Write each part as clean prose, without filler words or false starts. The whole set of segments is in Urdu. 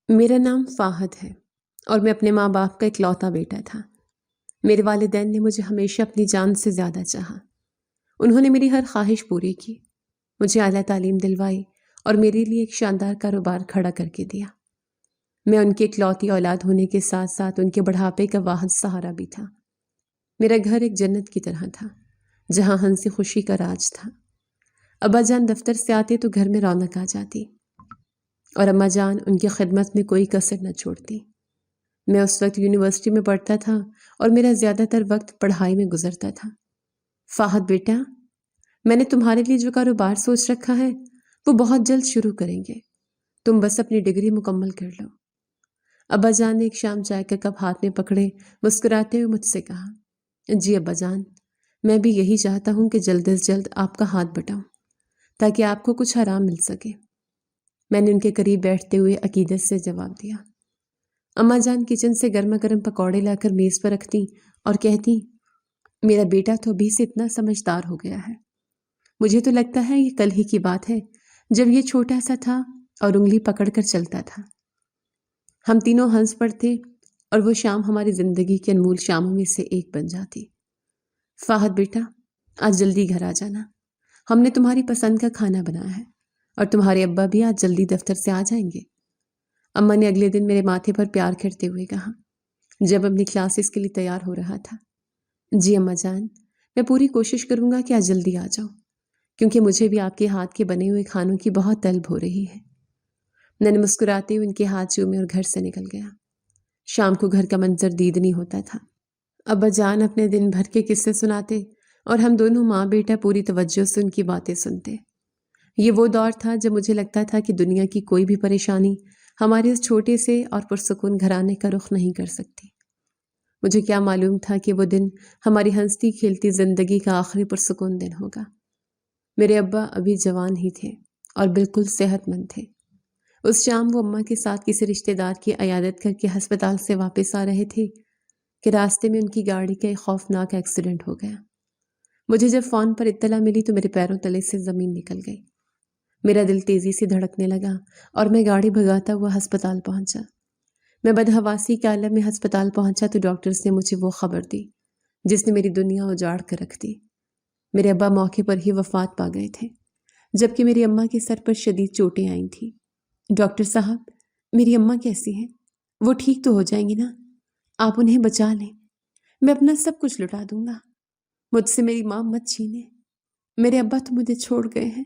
میرا نام فاہد ہے اور میں اپنے ماں باپ کا اکلوتا بیٹا تھا۔ میرے والدین نے مجھے ہمیشہ اپنی جان سے زیادہ چاہا۔ انہوں نے میری ہر خواہش پوری کی، مجھے اعلیٰ تعلیم دلوائی اور میرے لیے ایک شاندار کاروبار کھڑا کر کے دیا۔ میں ان کی اکلوتی اولاد ہونے کے ساتھ ساتھ ان کے بڑھاپے کا واحد سہارا بھی تھا۔ میرا گھر ایک جنت کی طرح تھا جہاں ہنسی خوشی کا راج تھا۔ ابا جان دفتر سے آتے تو گھر میں رونق آ جاتی اور اماں جان ان کی خدمت میں کوئی کسر نہ چھوڑتی۔ میں اس وقت یونیورسٹی میں پڑھتا تھا اور میرا زیادہ تر وقت پڑھائی میں گزرتا تھا۔ فاہد بیٹا، میں نے تمہارے لیے جو کاروبار سوچ رکھا ہے وہ بہت جلد شروع کریں گے، تم بس اپنی ڈگری مکمل کر لو۔ ابا جان نے ایک شام چائے کا کپ ہاتھ میں پکڑے مسکراتے ہوئے مجھ سے کہا، جی ابا جان، میں بھی یہی چاہتا ہوں کہ جلد از جلد آپ کا ہاتھ بٹاؤں تاکہ آپ کو کچھ آرام مل سکے۔ میں نے ان کے قریب بیٹھتے ہوئے عقیدت سے جواب دیا۔ اماں جان کچن سے گرما گرم پکوڑے لا کر میز پر رکھتی اور کہتی، میرا بیٹا تو ابھی سے اتنا سمجھدار ہو گیا ہے، مجھے تو لگتا ہے یہ کل ہی کی بات ہے جب یہ چھوٹا سا تھا اور انگلی پکڑ کر چلتا تھا۔ ہم تینوں ہنس پڑتے اور وہ شام ہماری زندگی کے انمول شاموں میں سے ایک بن جاتی۔ فاہد بیٹا، آج جلدی گھر آ جانا، ہم نے تمہاری پسند کا کھانا بنایا ہے اور تمہارے ابا بھی آج جلدی دفتر سے آ جائیں گے۔ اماں نے اگلے دن میرے ماتھے پر پیار کرتے ہوئے کہا جب اپنی کلاسز کے لیے تیار ہو رہا تھا، جی اماں جان، میں پوری کوشش کروں گا کہ آج جلدی آ جاؤں کیونکہ مجھے بھی آپ کے ہاتھ کے بنے ہوئے کھانوں کی بہت طلب ہو رہی ہے۔ میں نے مسکراتے ہوئے ان کے ہاتھ چومے اور گھر سے نکل گیا۔ شام کو گھر کا منظر دیدنی ہوتا تھا۔ ابا جان اپنے دن بھر کے قصے سناتے اور ہم دونوں ماں بیٹا پوری توجہ سے ان کی باتیں سنتے۔ یہ وہ دور تھا جب مجھے لگتا تھا کہ دنیا کی کوئی بھی پریشانی ہمارے اس چھوٹے سے اور پرسکون گھرانے کا رخ نہیں کر سکتی۔ مجھے کیا معلوم تھا کہ وہ دن ہماری ہنستی کھیلتی زندگی کا آخری پرسکون دن ہوگا۔ میرے ابا ابھی جوان ہی تھے اور بالکل صحت مند تھے۔ اس شام وہ اماں کے ساتھ کسی رشتہ دار کی عیادت کر کے ہسپتال سے واپس آ رہے تھے کہ راستے میں ان کی گاڑی کا ایک خوفناک ایکسیڈنٹ ہو گیا۔ مجھے جب فون پر اطلاع ملی تو میرے پیروں تلے سے زمین نکل گئی۔ میرا دل تیزی سے دھڑکنے لگا اور میں گاڑی بھگاتا ہوا ہسپتال پہنچا۔ میں بدحواسی کے عالم میں ہسپتال پہنچا تو ڈاکٹرز نے مجھے وہ خبر دی جس نے میری دنیا اجاڑ کر رکھ دی۔ میرے ابا موقع پر ہی وفات پا گئے تھے جبکہ میری اماں کے سر پر شدید چوٹیں آئی تھیں۔ ڈاکٹر صاحب، میری اماں کیسی ہیں؟ وہ ٹھیک تو ہو جائیں گی نا؟ آپ انہیں بچا لیں، میں اپنا سب کچھ لٹا دوں گا، مجھ سے میری ماں مت چھینے، میرے ابا تو مجھے چھوڑ گئے ہیں۔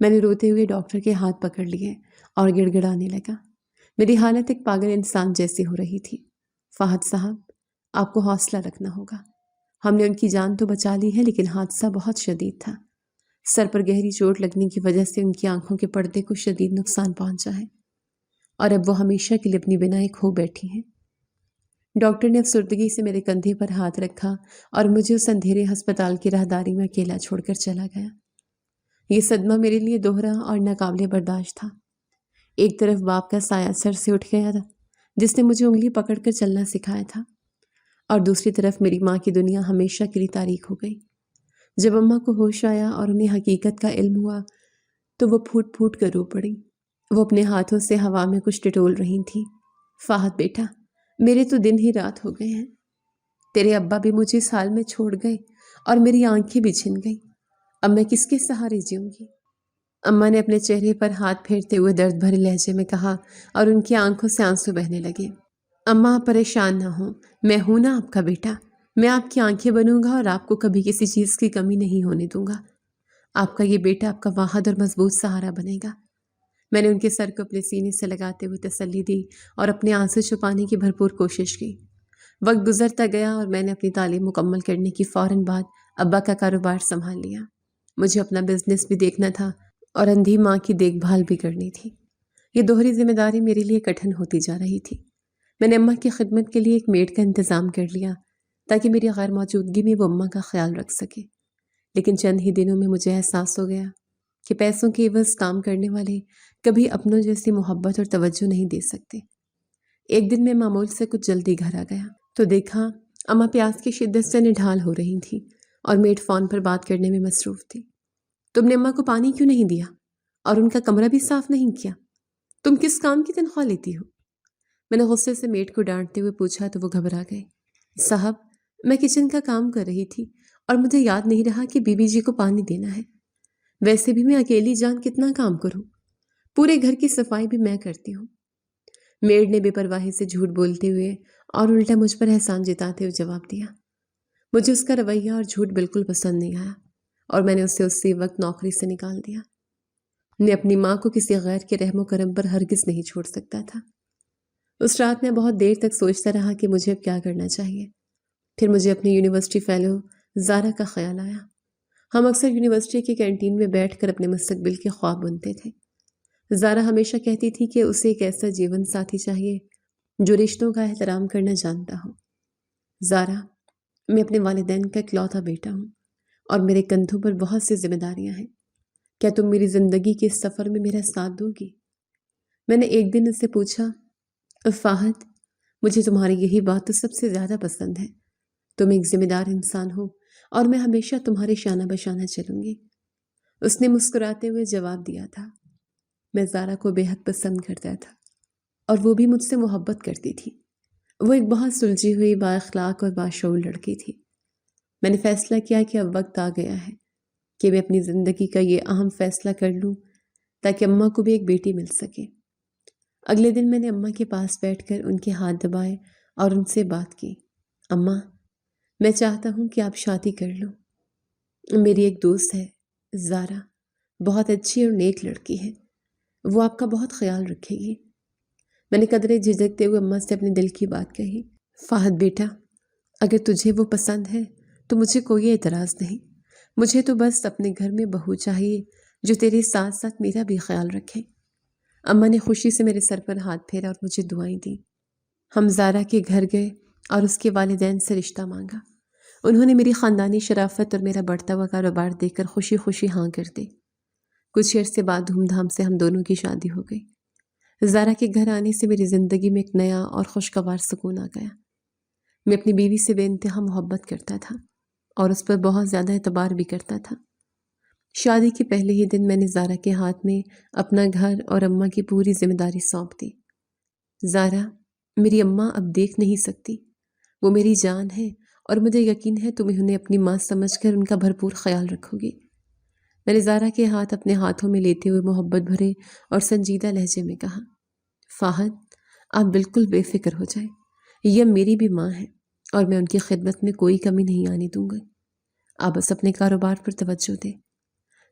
میں نے روتے ہوئے ڈاکٹر کے ہاتھ پکڑ لیے اور گڑ گڑانے لگا۔ میری حالت ایک پاگل انسان جیسی ہو رہی تھی۔ فاہد صاحب، آپ کو حوصلہ رکھنا ہوگا، ہم نے ان کی جان تو بچا لی ہے لیکن حادثہ بہت شدید تھا۔ سر پر گہری چوٹ لگنے کی وجہ سے ان کی آنکھوں کے پردے کو شدید نقصان پہنچا ہے اور اب وہ ہمیشہ کے لیے اپنی بینائی کھو بیٹھی ہیں۔ ڈاکٹر نے افسردگی سے میرے کندھے پر ہاتھ رکھا اور مجھے اس اندھیرے ہسپتال کی راہداری میں اکیلا چھوڑ کر چلا گیا۔ یہ صدمہ میرے لیے دوہرا اور ناقابل برداشت تھا۔ ایک طرف باپ کا سایہ سر سے اٹھ گیا تھا جس نے مجھے انگلی پکڑ کر چلنا سکھایا تھا، اور دوسری طرف میری ماں کی دنیا ہمیشہ کے لیے تاریک ہو گئی۔ جب اماں کو ہوش آیا اور انہیں حقیقت کا علم ہوا تو وہ پھوٹ پھوٹ کر رو پڑی۔ وہ اپنے ہاتھوں سے ہوا میں کچھ ٹٹول رہی تھی۔ فاہد بیٹا، میرے تو دن ہی رات ہو گئے ہیں، تیرے ابا بھی مجھے اس حال میں چھوڑ گئے اور میری آنکھیں بھی چھن گئی، اب میں کس کے سہارے جیوں گی؟ اماں نے اپنے چہرے پر ہاتھ پھیرتے ہوئے درد بھرے لہجے میں کہا اور ان کی آنکھوں سے آنسو بہنے لگے۔ اماں آپ پریشان نہ ہوں، میں ہوں نا آپ کا بیٹا، میں آپ کی آنکھیں بنوں گا اور آپ کو کبھی کسی چیز کی کمی نہیں ہونے دوں گا۔ آپ کا یہ بیٹا آپ کا واحد اور مضبوط سہارا بنے گا۔ میں نے ان کے سر کو اپنے سینے سے لگاتے ہوئے تسلی دی اور اپنے آنسو چھپانے کی بھرپور کوشش کی۔ وقت گزرتا گیا اور میں نے اپنی تعلیم مکمل کرنے کی فوراً بعد ابا کا کاروبار سنبھال لیا۔ مجھے اپنا بزنس بھی دیکھنا تھا اور اندھی ماں کی دیکھ بھال بھی کرنی تھی۔ یہ دوہری ذمہ داری میرے لیے کٹھن ہوتی جا رہی تھی۔ میں نے اماں کی خدمت کے لیے ایک میڈ کا انتظام کر لیا تاکہ میری غیر موجودگی میں وہ اماں کا خیال رکھ سکے، لیکن چند ہی دنوں میں مجھے احساس ہو گیا کہ پیسوں کے عوض کام کرنے والے کبھی اپنوں جیسی محبت اور توجہ نہیں دے سکتے۔ ایک دن میں معمول سے کچھ جلدی گھر آ گیا تو دیکھا اماں پیاس کی شدت سے نڈھال ہو رہی تھی اور میڈ فون پر بات کرنے میں مصروف تھی۔ تم نے اماں کو پانی کیوں نہیں دیا اور ان کا کمرہ بھی صاف نہیں کیا؟ تم کس کام کی تنخواہ لیتی ہو؟ میں نے غصے سے میڈ کو ڈانٹتے ہوئے پوچھا تو وہ گھبرا گئے۔ صاحب، میں کچن کا کام کر رہی تھی اور مجھے یاد نہیں رہا کہ بی بی جی کو پانی دینا ہے۔ ویسے بھی میں اکیلی جان کتنا کام کروں، پورے گھر کی صفائی بھی میں کرتی ہوں۔ میڈ نے بے پرواہی سے جھوٹ بولتے ہوئے اور الٹا مجھ پر احسان جتاتے ہوئے جواب دیا۔ مجھے اس کا رویہ اور جھوٹ بالکل پسند نہیں آیا اور میں نے اسے اسی وقت نوکری سے نکال دیا۔ میں اپنی ماں کو کسی غیر کے رحم و کرم پر ہرگز نہیں چھوڑ سکتا تھا۔ اس رات میں بہت دیر تک سوچتا رہا کہ مجھے اب کیا کرنا چاہیے۔ پھر مجھے اپنی یونیورسٹی فیلو زارا کا خیال آیا۔ ہم اکثر یونیورسٹی کی کینٹین میں بیٹھ کر اپنے مستقبل کے خواب بنتے تھے۔ زارا ہمیشہ کہتی تھی کہ اسے ایک ایسا جیون ساتھی چاہیے جو رشتوں کا احترام کرنا جانتا ہو۔ زارا، میں اپنے والدین کا اکلوتا بیٹا ہوں اور میرے کندھوں پر بہت سی ذمہ داریاں ہیں۔ کیا تم میری زندگی کے اس سفر میں میرا ساتھ دو گی؟ میں نے ایک دن اس سے پوچھا، فہد، مجھے تمہاری یہی بات تو سب سے زیادہ پسند ہے۔ تم ایک ذمہ دار انسان ہو اور میں ہمیشہ تمہارے شانہ بشانہ چلوں گی۔ اس نے مسکراتے ہوئے جواب دیا تھا۔ میں زارا کو بے حد پسند کرتا تھا اور وہ بھی مجھ سے محبت کرتی تھی۔ وہ ایک بہت سلجھی ہوئی، با اخلاق اور باشعور لڑکی تھی۔ میں نے فیصلہ کیا کہ اب وقت آ گیا ہے کہ میں اپنی زندگی کا یہ اہم فیصلہ کر لوں تاکہ اماں کو بھی ایک بیٹی مل سکے۔ اگلے دن میں نے اماں کے پاس بیٹھ کر ان کے ہاتھ دبائے اور ان سے بات کی۔ اماں، میں چاہتا ہوں کہ آپ شادی کر لو۔ میری ایک دوست ہے زارا، بہت اچھی اور نیک لڑکی ہے، وہ آپ کا بہت خیال رکھے گی۔ میں نے قدرے جھجکتے ہوئے اماں سے اپنے دل کی بات کہی۔ فہد بیٹا، اگر تجھے وہ پسند ہے تو مجھے کوئی اعتراض نہیں۔ مجھے تو بس اپنے گھر میں بہو چاہیے جو تیرے ساتھ ساتھ میرا بھی خیال رکھے۔ اماں نے خوشی سے میرے سر پر ہاتھ پھیرا اور مجھے دعائیں دیں۔ ہم زارا کے گھر گئے اور اس کے والدین سے رشتہ مانگا۔ انہوں نے میری خاندانی شرافت اور میرا بڑھتا ہوا کاروبار دیکھ کر خوشی خوشی ہاں کر دی۔ کچھ عرصے بعد دھوم دھام سے ہم دونوں کی شادی ہو گئی۔ زارا کے گھر آنے سے میری زندگی میں ایک نیا اور خوشگوار سکون آ گیا۔ میں اپنی بیوی سے بے انتہا محبت کرتا تھا اور اس پر بہت زیادہ اعتبار بھی کرتا تھا۔ شادی کے پہلے ہی دن میں نے زارا کے ہاتھ میں اپنا گھر اور اماں کی پوری ذمہ داری سونپ دی۔ زارا، میری اماں اب دیکھ نہیں سکتی، وہ میری جان ہے اور مجھے یقین ہے تم انہیں اپنی ماں سمجھ کر ان کا بھرپور خیال رکھو گی۔ میں نے زارا کے ہاتھ اپنے ہاتھوں میں لیتے ہوئے محبت بھرے اور سنجیدہ لہجے میں کہا، فہد، آپ بالکل بے فکر ہو جائیں، یہ میری بھی ماں ہے اور میں ان کی خدمت میں کوئی کمی نہیں آنے دوں گا۔ آپ بس اپنے کاروبار پر توجہ دیں۔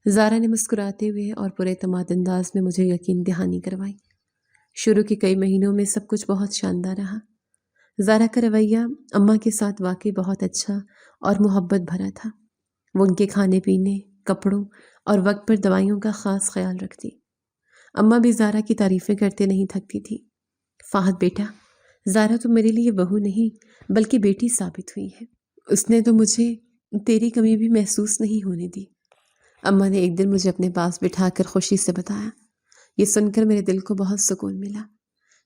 زارا نے مسکراتے ہوئے اور پورے اعتماد انداز میں مجھے یقین دہانی کروائی۔ شروع کے کئی مہینوں میں سب کچھ بہت شاندار رہا۔ زارا کا رویہ اماں کے ساتھ واقعی بہت اچھا اور محبت بھرا تھا۔ وہ ان کے کھانے پینے، کپڑوں اور وقت پر دوائیوں کا خاص خیال رکھتی۔ اماں بھی زارا کی تعریفیں کرتے نہیں تھکتی تھی۔ فہد بیٹا، زارا تو میرے لیے بہو نہیں بلکہ بیٹی ثابت ہوئی ہے۔ اس نے تو مجھے تیری کمی بھی محسوس نہیں ہونے دی۔ اماں نے ایک دن مجھے اپنے پاس بٹھا کر خوشی سے بتایا۔ یہ سن کر میرے دل کو بہت سکون ملا۔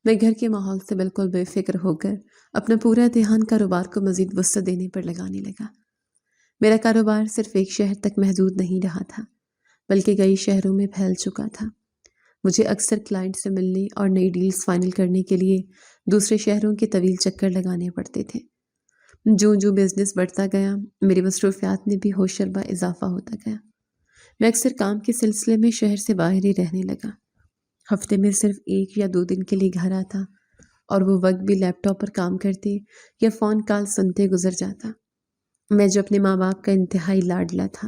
میں گھر کے ماحول سے بالکل بے فکر ہو کر اپنا پورا دھیان کاروبار کو مزید وسعت دینے پر لگانے لگا۔ میرا کاروبار صرف ایک شہر تک محدود نہیں رہا تھا بلکہ کئی شہروں میں پھیل چکا تھا۔ مجھے اکثر کلائنٹ سے ملنے اور نئی ڈیلز فائنل کرنے کے لیے دوسرے شہروں کے طویل چکر لگانے پڑتے تھے۔ جو بزنس بڑھتا گیا، میری مصروفیات میں بھی ہوشربا اضافہ ہوتا گیا۔ میں اکثر کام کے سلسلے میں شہر سے باہر ہی رہنے لگا۔ ہفتے میں صرف 1 یا 2 دن کے لیے گھر آتا اور وہ وقت بھی لیپ ٹاپ پر کام کرتے یا فون کال سنتے گزر جاتا۔ میں جو اپنے ماں باپ کا انتہائی لاڈلا تھا،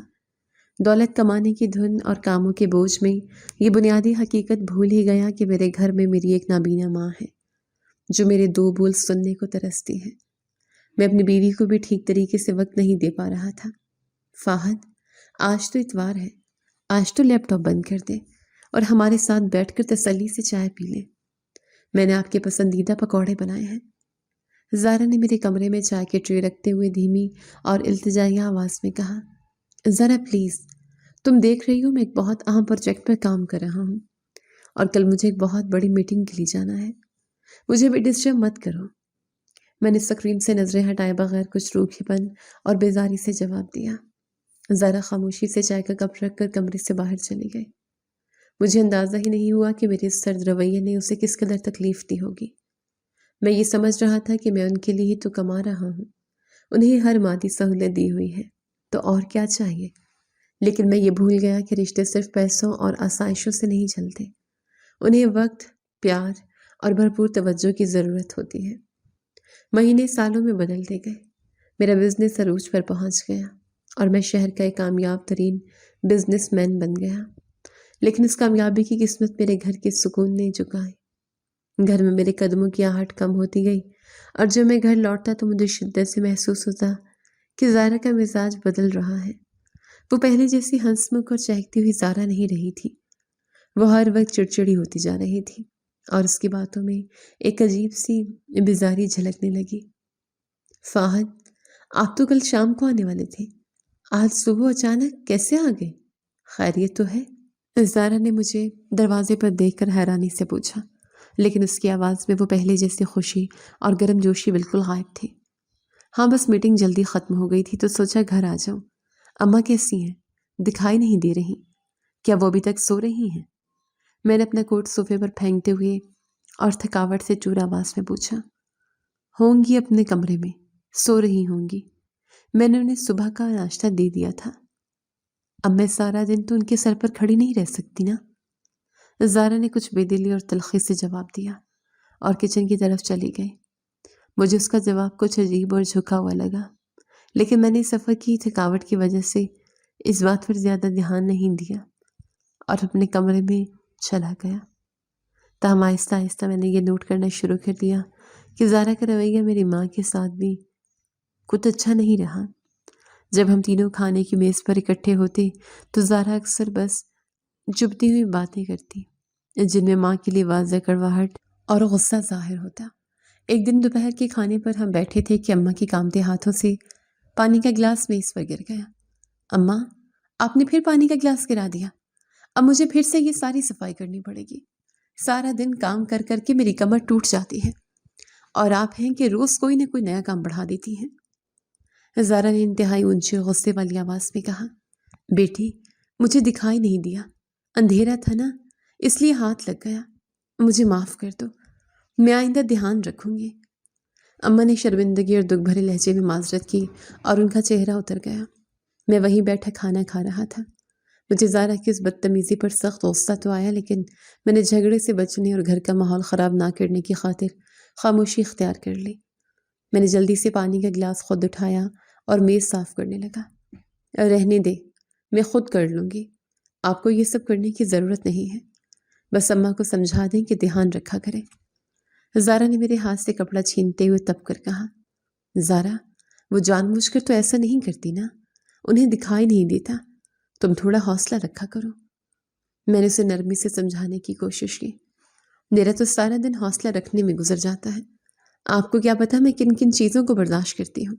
دولت کمانے کی دھن اور کاموں کے بوجھ میں یہ بنیادی حقیقت بھول ہی گیا کہ میرے گھر میں میری ایک نابینا ماں ہے جو میرے 2 بول سننے کو ترستی ہے۔ میں اپنی بیوی کو بھی ٹھیک طریقے سے وقت نہیں دے پا رہا تھا۔ فہد، آج تو اتوار ہے، آج تو لیپ ٹاپ بند کر دے اور ہمارے ساتھ بیٹھ کر تسلی سے چائے پی لیں۔ میں نے آپ کے پسندیدہ پکوڑے بنائے ہیں۔ زارا نے میرے کمرے میں چائے کے ٹرے رکھتے ہوئے دھیمی اور التجائیہ آواز میں کہا، ذرا پلیز، تم دیکھ رہی ہو میں ایک بہت اہم پروجیکٹ پر کام کر رہا ہوں اور کل مجھے ایک بہت بڑی میٹنگ کے لیے جانا ہے، مجھے بھی ڈسٹرب مت کرو۔ میں نے اسکرین سے نظریں ہٹائے بغیر کچھ روکھی پن اور بیزاری سے جواب دیا۔ زارا خاموشی سے چائے کا کپ رکھ کر کمرے سے باہر چلی گئی۔ مجھے اندازہ ہی نہیں ہوا کہ میرے اس سرد رویے نے اسے کس قدر تکلیف دی ہوگی۔ میں یہ سمجھ رہا تھا کہ میں ان کے لیے ہی تو کما رہا ہوں، انہیں ہر مادی سہولت دی ہوئی ہے، تو اور کیا چاہیے؟ لیکن میں یہ بھول گیا کہ رشتے صرف پیسوں اور آسائشوں سے نہیں چلتے، انہیں وقت، پیار اور بھرپور توجہ کی ضرورت ہوتی ہے۔ مہینے سالوں میں بدلتے گئے، میرا بزنس عروج پر پہنچ گیا اور میں شہر کا ایک کامیاب ترین بزنس مین بن گیا۔ لیکن اس کامیابی کی قسمت میرے گھر کے سکون نے جھکائے۔ گھر میں میرے قدموں کی آہٹ کم ہوتی گئی، اور جب میں گھر لوٹتا تو مجھے شدت سے محسوس ہوتا کہ زارا کا مزاج بدل رہا ہے۔ وہ پہلے جیسی ہنسمکھ اور چہکتی ہوئی زارا نہیں رہی تھی، وہ ہر وقت چڑچڑی ہوتی جا رہی تھی، اور اس کی باتوں میں ایک عجیب سی بیزاری جھلکنے لگی۔ فہد، آپ تو کل شام کو آنے والے تھے، آج صبح اچانک کیسے آ گئے؟ خیریت تو ہے؟ زارا نے مجھے دروازے پر دیکھ کر حیرانی سے پوچھا، لیکن اس کی آواز میں وہ پہلے جیسی خوشی اور گرم جوشی بالکل غائب تھی۔ ہاں، بس میٹنگ جلدی ختم ہو گئی تھی تو سوچا گھر آ جاؤں۔ اماں کیسی ہیں؟ دکھائی نہیں دے رہی، کیا وہ ابھی تک سو رہی ہیں؟ میں نے اپنا کوٹ صوفے پر پھینکتے ہوئے اور تھکاوٹ سے چور آواز میں پوچھا۔ ہوں گی اپنے کمرے میں، سو رہی ہوں گی، میں نے انہیں صبح کا ناشتہ دے دیا تھا۔ اب میں سارا دن تو ان کے سر پر کھڑی نہیں رہ سکتی نا؟ زارا نے کچھ بے دلی اور تلخی سے جواب دیا اور کچن کی طرف چلی گئی۔ مجھے اس کا جواب کچھ عجیب اور جھکا ہوا لگا، لیکن میں نے سفر کی تھکاوٹ کی وجہ سے اس بات پر زیادہ دھیان نہیں دیا اور اپنے کمرے میں چلا گیا۔ تاہم آہستہ آہستہ میں نے یہ نوٹ کرنا شروع کر دیا کہ زارا کا رویہ میری ماں کے ساتھ بھی کچھ اچھا نہیں رہا۔ جب ہم تینوں کھانے کی میز پر اکٹھے ہوتے تو زارا اکثر بس چبھتی ہوئی باتیں کرتی، جن میں ماں کے لیے واضح کڑواہٹ اور غصہ ظاہر ہوتا۔ ایک دن دوپہر کے کھانے پر ہم بیٹھے تھے کہ اماں کے کامتے ہاتھوں سے پانی کا گلاس میز پر گر گیا۔ اماں، آپ نے پھر پانی کا گلاس گرا دیا، اب مجھے پھر سے یہ ساری صفائی کرنی پڑے گی۔ سارا دن کام کر کر کے میری کمر ٹوٹ جاتی ہے، اور آپ ہیں کہ روز کوئی نہ کوئی نیا کام بڑھا دیتی ہیں۔ زارا نے انتہائی اونچی غصے والی آواز میں کہا، بیٹی، مجھے دکھائی نہیں دیا، اندھیرا تھا نا، اس لیے ہاتھ لگ گیا، مجھے معاف کر دو، میں آئندہ دھیان رکھوں گی۔ اماں نے شرمندگی اور دکھ بھرے لہجے میں معذرت کی اور ان کا چہرہ اتر گیا۔ میں وہیں بیٹھا کھانا کھا رہا تھا۔ مجھے زارا کی اس بدتمیزی پر سخت غصہ تو آیا، لیکن میں نے جھگڑے سے بچنے اور گھر کا ماحول خراب نہ کرنے کی خاطر خاموشی اختیار کر لی۔ میں نے جلدی سے پانی کا گلاس خود اٹھایا اور میز صاف کرنے لگا۔ رہنے دے، میں خود کر لوں گی، آپ کو یہ سب کرنے کی ضرورت نہیں ہے، بس اماں کو سمجھا دیں کہ دھیان رکھا کریں۔ زارا نے میرے ہاتھ سے کپڑا چھینتے ہوئے تپ کر کہا، زارا، وہ جان بوجھ کر تو ایسا نہیں کرتی نا، انہیں دکھائی نہیں دیتا، تم تھوڑا حوصلہ رکھا کرو۔ میں نے اسے نرمی سے سمجھانے کی کوشش کی، میرا تو سارا دن حوصلہ رکھنے میں گزر جاتا ہے، آپ کو کیا پتا میں کن کن چیزوں کو برداشت کرتی ہوں۔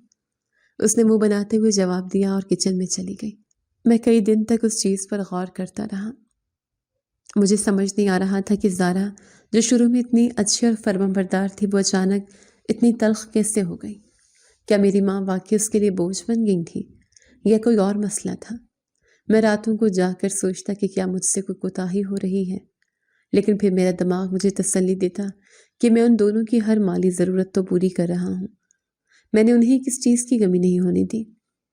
اس نے منہ بناتے ہوئے جواب دیا اور کچن میں چلی گئی۔ میں کئی دن تک اس چیز پر غور کرتا رہا۔ مجھے سمجھ نہیں آ رہا تھا کہ زارا، جو شروع میں اتنی اچھی اور فرمانبردار تھی، وہ اچانک اتنی تلخ کیسے ہو گئی؟ کیا میری ماں واقعی اس کے لیے بوجھ بن گئی تھی یا کوئی اور مسئلہ تھا؟ میں راتوں کو جا کر سوچتا کہ کیا مجھ سے کوئی کوتاہی ہو رہی ہے، لیکن پھر میرا دماغ مجھے تسلی دیتا کہ میں ان دونوں کی ہر مالی ضرورت تو پوری کر رہا ہوں۔ میں نے انہیں کس چیز کی کمی نہیں ہونے دی۔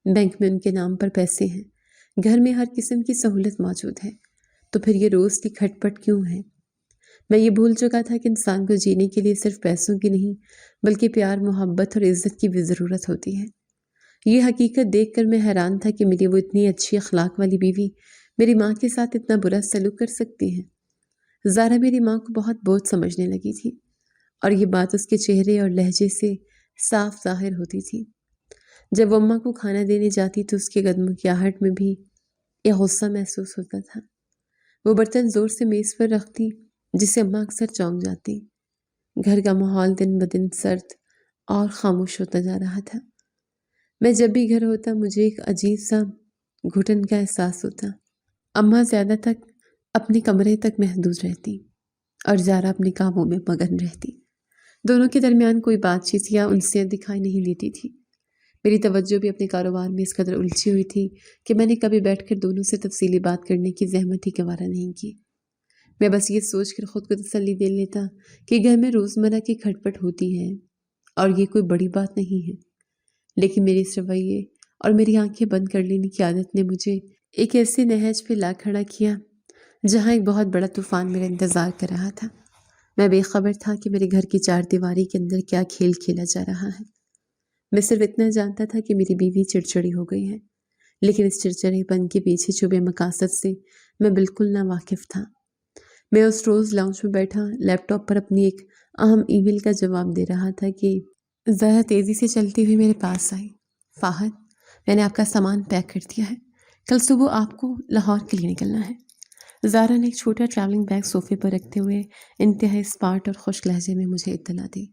بینک میں ان کے نام پر پیسے ہیں، گھر میں ہر قسم کی سہولت موجود ہے، تو پھر یہ روز کی کھٹ پٹ کیوں ہے؟ میں یہ بھول چکا تھا کہ انسان کو جینے کے لیے صرف پیسوں کی نہیں بلکہ پیار، محبت اور عزت کی بھی ضرورت ہوتی ہے۔ یہ حقیقت دیکھ کر میں حیران تھا کہ میری وہ اتنی اچھی اخلاق والی بیوی میری ماں کے ساتھ اتنا برا سلوک کر سکتی ہے۔ زارا میری ماں کو بہت بوجھ سمجھنے لگی تھی، اور یہ بات اس کے چہرے اور لہجے سے صاف ظاہر ہوتی تھی۔ جب وہ اماں کو کھانا دینے جاتی تو اس کے قدموں کی آہٹ میں بھی ایک غصہ محسوس ہوتا تھا۔ وہ برتن زور سے میز پر رکھتی جس سے اماں اکثر چونک جاتی۔ گھر کا ماحول دن بدن سرد اور خاموش ہوتا جا رہا تھا۔ میں جب بھی گھر ہوتا مجھے ایک عجیب سا گھٹن کا احساس ہوتا۔ اماں زیادہ تک اپنے کمرے تک محدود رہتی اور زارا اپنے کاموں میں مگن رہتی۔ دونوں کے درمیان کوئی بات چیت یا انسیت دکھائی نہیں دیتی تھی۔ میری توجہ بھی اپنے کاروبار میں اس قدر الجھی ہوئی تھی کہ میں نے کبھی بیٹھ کر دونوں سے تفصیلی بات کرنے کی زحمت ہی گوارا نہیں کی۔ میں بس یہ سوچ کر خود کو تسلی دے لیتا کہ گھر میں روزمرہ کی کھٹپٹ ہوتی ہے اور یہ کوئی بڑی بات نہیں ہے، لیکن میری اس رویے اور میری آنکھیں بند کر لینے کی عادت نے مجھے ایک ایسے نہج پہ لا کھڑا کیا جہاں ایک بہت بڑا طوفان میرا انتظار کر رہا تھا۔ میں بے خبر تھا کہ میرے گھر کی چار دیواری کے اندر کیا کھیل کھیلا جا رہا ہے۔ میں صرف اتنا جانتا تھا کہ میری بیوی چڑچڑی ہو گئی ہے، لیکن اس چڑچڑے پن کے پیچھے چھپے مقاصد سے میں بالکل نا واقف تھا۔ میں اس روز لاؤنج میں بیٹھا لیپ ٹاپ پر اپنی ایک اہم ای میل کا جواب دے رہا تھا کہ ذرا تیزی سے چلتی ہوئی میرے پاس آئی۔ فہد، میں نے آپ کا سامان پیک کر دیا ہے، کل صبح آپ کو لاہور کے لیے نکلنا ہے۔ زارا نے ایک چھوٹا ٹریولنگ بیگ صوفے پر رکھتے ہوئے انتہائی اسپارٹ اور خوش لہجے میں مجھے اطلاع دی۔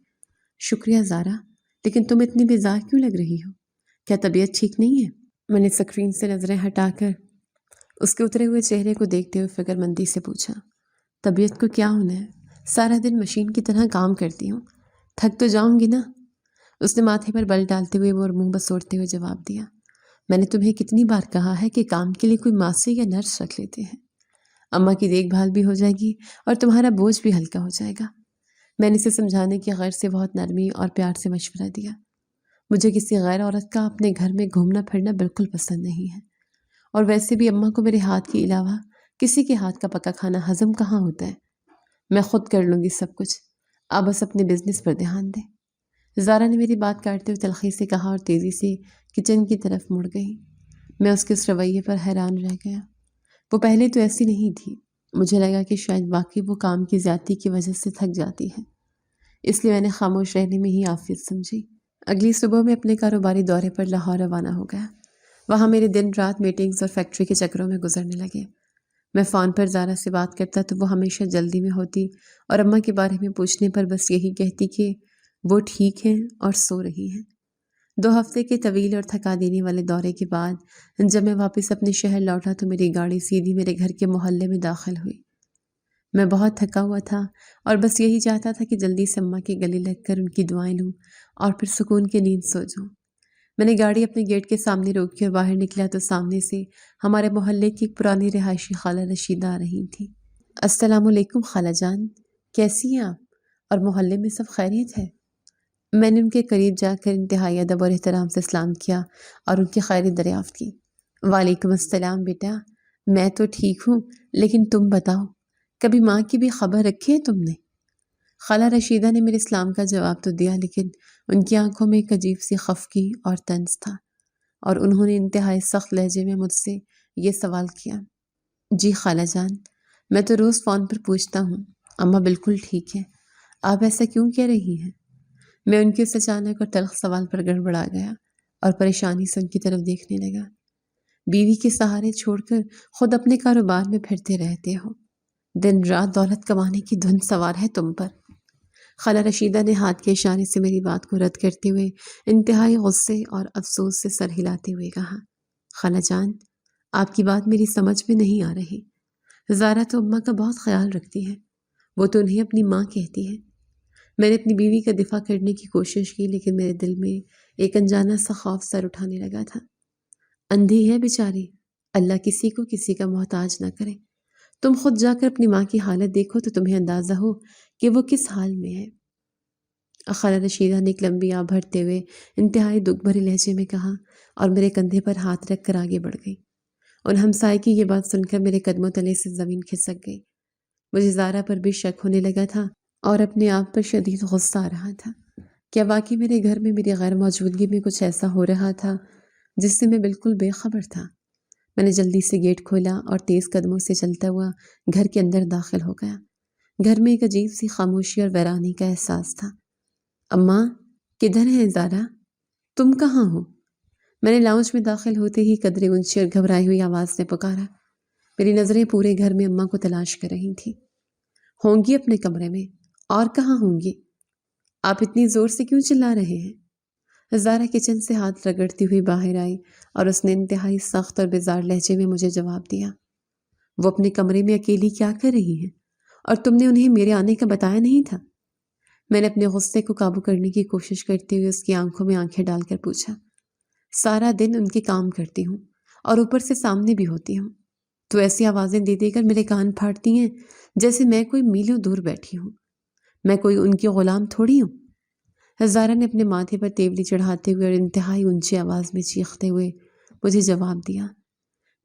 شکریہ زارا، لیکن تم اتنی بیزار کیوں لگ رہی ہو؟ کیا طبیعت ٹھیک نہیں ہے؟ میں نے اسکرین سے نظریں ہٹا کر اس کے اترے ہوئے چہرے کو دیکھتے ہوئے فکر مندی سے پوچھا۔ طبیعت کو کیا ہونا ہے؟ سارا دن مشین کی طرح کام کرتی ہوں، تھک تو جاؤں گی نا۔ اس نے ماتھے پر بل ڈالتے ہوئے اور منہ بسوڑتے ہوئے جواب دیا۔ میں نے تمہیں کتنی بار کہا ہے کہ کام کے لیے کوئی ماسی یا نرس رکھ لیتے ہیں، اماں کی دیکھ بھال بھی ہو جائے گی اور تمہارا بوجھ بھی ہلکا ہو جائے گا۔ میں نے اسے سمجھانے کی غرض سے بہت نرمی اور پیار سے مشورہ دیا۔ مجھے کسی غیر عورت کا اپنے گھر میں گھومنا پھرنا بالکل پسند نہیں ہے، اور ویسے بھی اماں کو میرے ہاتھ کے علاوہ کسی کے ہاتھ کا پکا کھانا ہضم کہاں ہوتا ہے۔ میں خود کر لوں گی سب کچھ، آپ بس اپنے بزنس پر دھیان دیں۔ زارا نے میری بات کاٹتے ہوئے تلخی سے کہا اور تیزی سے کچن کی طرف مڑ گئی۔ میں اس کے اس رویے پر حیران رہ گیا۔ وہ پہلے تو ایسی نہیں تھی۔ مجھے لگا کہ شاید واقعی وہ کام کی زیادتی کی وجہ سے تھک جاتی ہے، اس لیے میں نے خاموش رہنے میں ہی عافیت سمجھی۔ اگلی صبح میں اپنے کاروباری دورے پر لاہور روانہ ہو گیا۔ وہاں میرے دن رات میٹنگز اور فیکٹری کے چکروں میں گزرنے لگے۔ میں فون پر زارا سے بات کرتا تو وہ ہمیشہ جلدی میں ہوتی اور اماں کے بارے میں پوچھنے پر بس یہی کہتی کہ وہ ٹھیک ہیں اور سو رہی ہیں۔ 2 ہفتے کے طویل اور تھکا دینے والے دورے کے بعد جب میں واپس اپنے شہر لوٹا تو میری گاڑی سیدھی میرے گھر کے محلے میں داخل ہوئی۔ میں بہت تھکا ہوا تھا اور بس یہی چاہتا تھا کہ جلدی سے اماں کے گلے لگ کر ان کی دعائیں لوں اور پھر سکون کی نیند سو جاؤں۔ میں نے گاڑی اپنے گیٹ کے سامنے روکی اور باہر نکلا تو سامنے سے ہمارے محلے کی ایک پرانی رہائشی خالہ رشیدہ آ رہی تھیں۔ السلام علیکم خالہ جان، کیسی ہیں آپ؟ اور محلے میں سب خیریت ہے؟ میں نے ان کے قریب جا کر انتہائی ادب اور احترام سے سلام کیا اور ان کی خیریت دریافت کی۔ وعلیکم السلام بیٹا، میں تو ٹھیک ہوں، لیکن تم بتاؤ، کبھی ماں کی بھی خبر رکھی ہے تم نے؟ خالہ رشیدہ نے میرے سلام کا جواب تو دیا، لیکن ان کی آنکھوں میں ایک عجیب سی خفگی اور طنز تھا، اور انہوں نے انتہائی سخت لہجے میں مجھ سے یہ سوال کیا۔ جی خالہ جان، میں تو روز فون پر پوچھتا ہوں، اماں بالکل ٹھیک ہے، آپ ایسا کیوں کہہ رہی ہیں؟ میں ان کے اس اچانک اور تلخ سوال پر گڑبڑا گیا اور پریشانی سے ان کی طرف دیکھنے لگا۔ بیوی کے سہارے چھوڑ کر خود اپنے کاروبار میں پھرتے رہتے ہو، دن رات دولت کمانے کی دھن سوار ہے تم پر۔ خالہ رشیدہ نے ہاتھ کے اشارے سے میری بات کو رد کرتے ہوئے انتہائی غصے اور افسوس سے سر ہلاتے ہوئے کہا، خالہ جان، آپ کی بات میری سمجھ میں نہیں آ رہی۔ زارا تو اماں کا بہت خیال رکھتی ہے، وہ تو انہیں اپنی ماں کہتی ہے۔ میں نے اپنی بیوی کا دفاع کرنے کی کوشش کی، لیکن میرے دل میں ایک انجانا سا خوف سر اٹھانے لگا تھا۔ اندھی ہے بیچاری، اللہ کسی کو کسی کا محتاج نہ کرے۔ تم خود جا کر اپنی ماں کی حالت دیکھو تو تمہیں اندازہ ہو کہ وہ کس حال میں ہے۔ خالہ رشیدہ نے ایک لمبی آہ بھرتے ہوئے انتہائی دکھ بھرے لہجے میں کہا اور میرے کندھے پر ہاتھ رکھ کر آگے بڑھ گئی۔ ان ہمسائے کی یہ بات سن کر میرے قدموں تلے سے زمین کھسک گئی۔ مجھے زارا پر بھی شک ہونے لگا تھا اور اپنے آپ پر شدید غصہ آ رہا تھا۔ کیا واقعی میرے گھر میں میری غیر موجودگی میں کچھ ایسا ہو رہا تھا جس سے میں بالکل بے خبر تھا؟ میں نے جلدی سے گیٹ کھولا اور تیز قدموں سے چلتا ہوا گھر کے اندر داخل ہو گیا۔ گھر میں ایک عجیب سی خاموشی اور ویرانی کا احساس تھا۔ اماں، کدھر ہیں زارا؟ تم کہاں ہو؟ میں نے لاؤنج میں داخل ہوتے ہی قدرے اونچی اور گھبرائی ہوئی آواز سے پکارا۔ میری نظریں پورے گھر میں اماں کو تلاش کر رہی تھیں۔ ہوں گی اپنے کمرے میں، اور کہاں ہوں گی؟ آپ اتنی زور سے کیوں چلا رہے ہیں؟ زارا کچن سے ہاتھ رگڑتی ہوئی باہر آئی اور اس نے انتہائی سخت اور بیزار لہجے میں مجھے جواب دیا۔ وہ اپنے کمرے میں اکیلی کیا کر رہی ہیں؟ اور تم نے انہیں میرے آنے کا بتایا نہیں تھا؟ میں نے اپنے غصے کو قابو کرنے کی کوشش کرتے ہوئے اس کی آنکھوں میں آنکھیں ڈال کر پوچھا۔ سارا دن ان کے کام کرتی ہوں اور اوپر سے سامنے بھی ہوتی ہوں، تو ایسی آوازیں دے دے کر میرے کان پھاڑتی ہیں جیسے میں کوئی میلوں دور بیٹھی ہوں، میں کوئی ان کی غلام تھوڑی ہوں۔ زارا نے اپنے ماتھے پر تیولی چڑھاتے ہوئے اور انتہائی اونچی آواز میں چیختے ہوئے مجھے جواب دیا،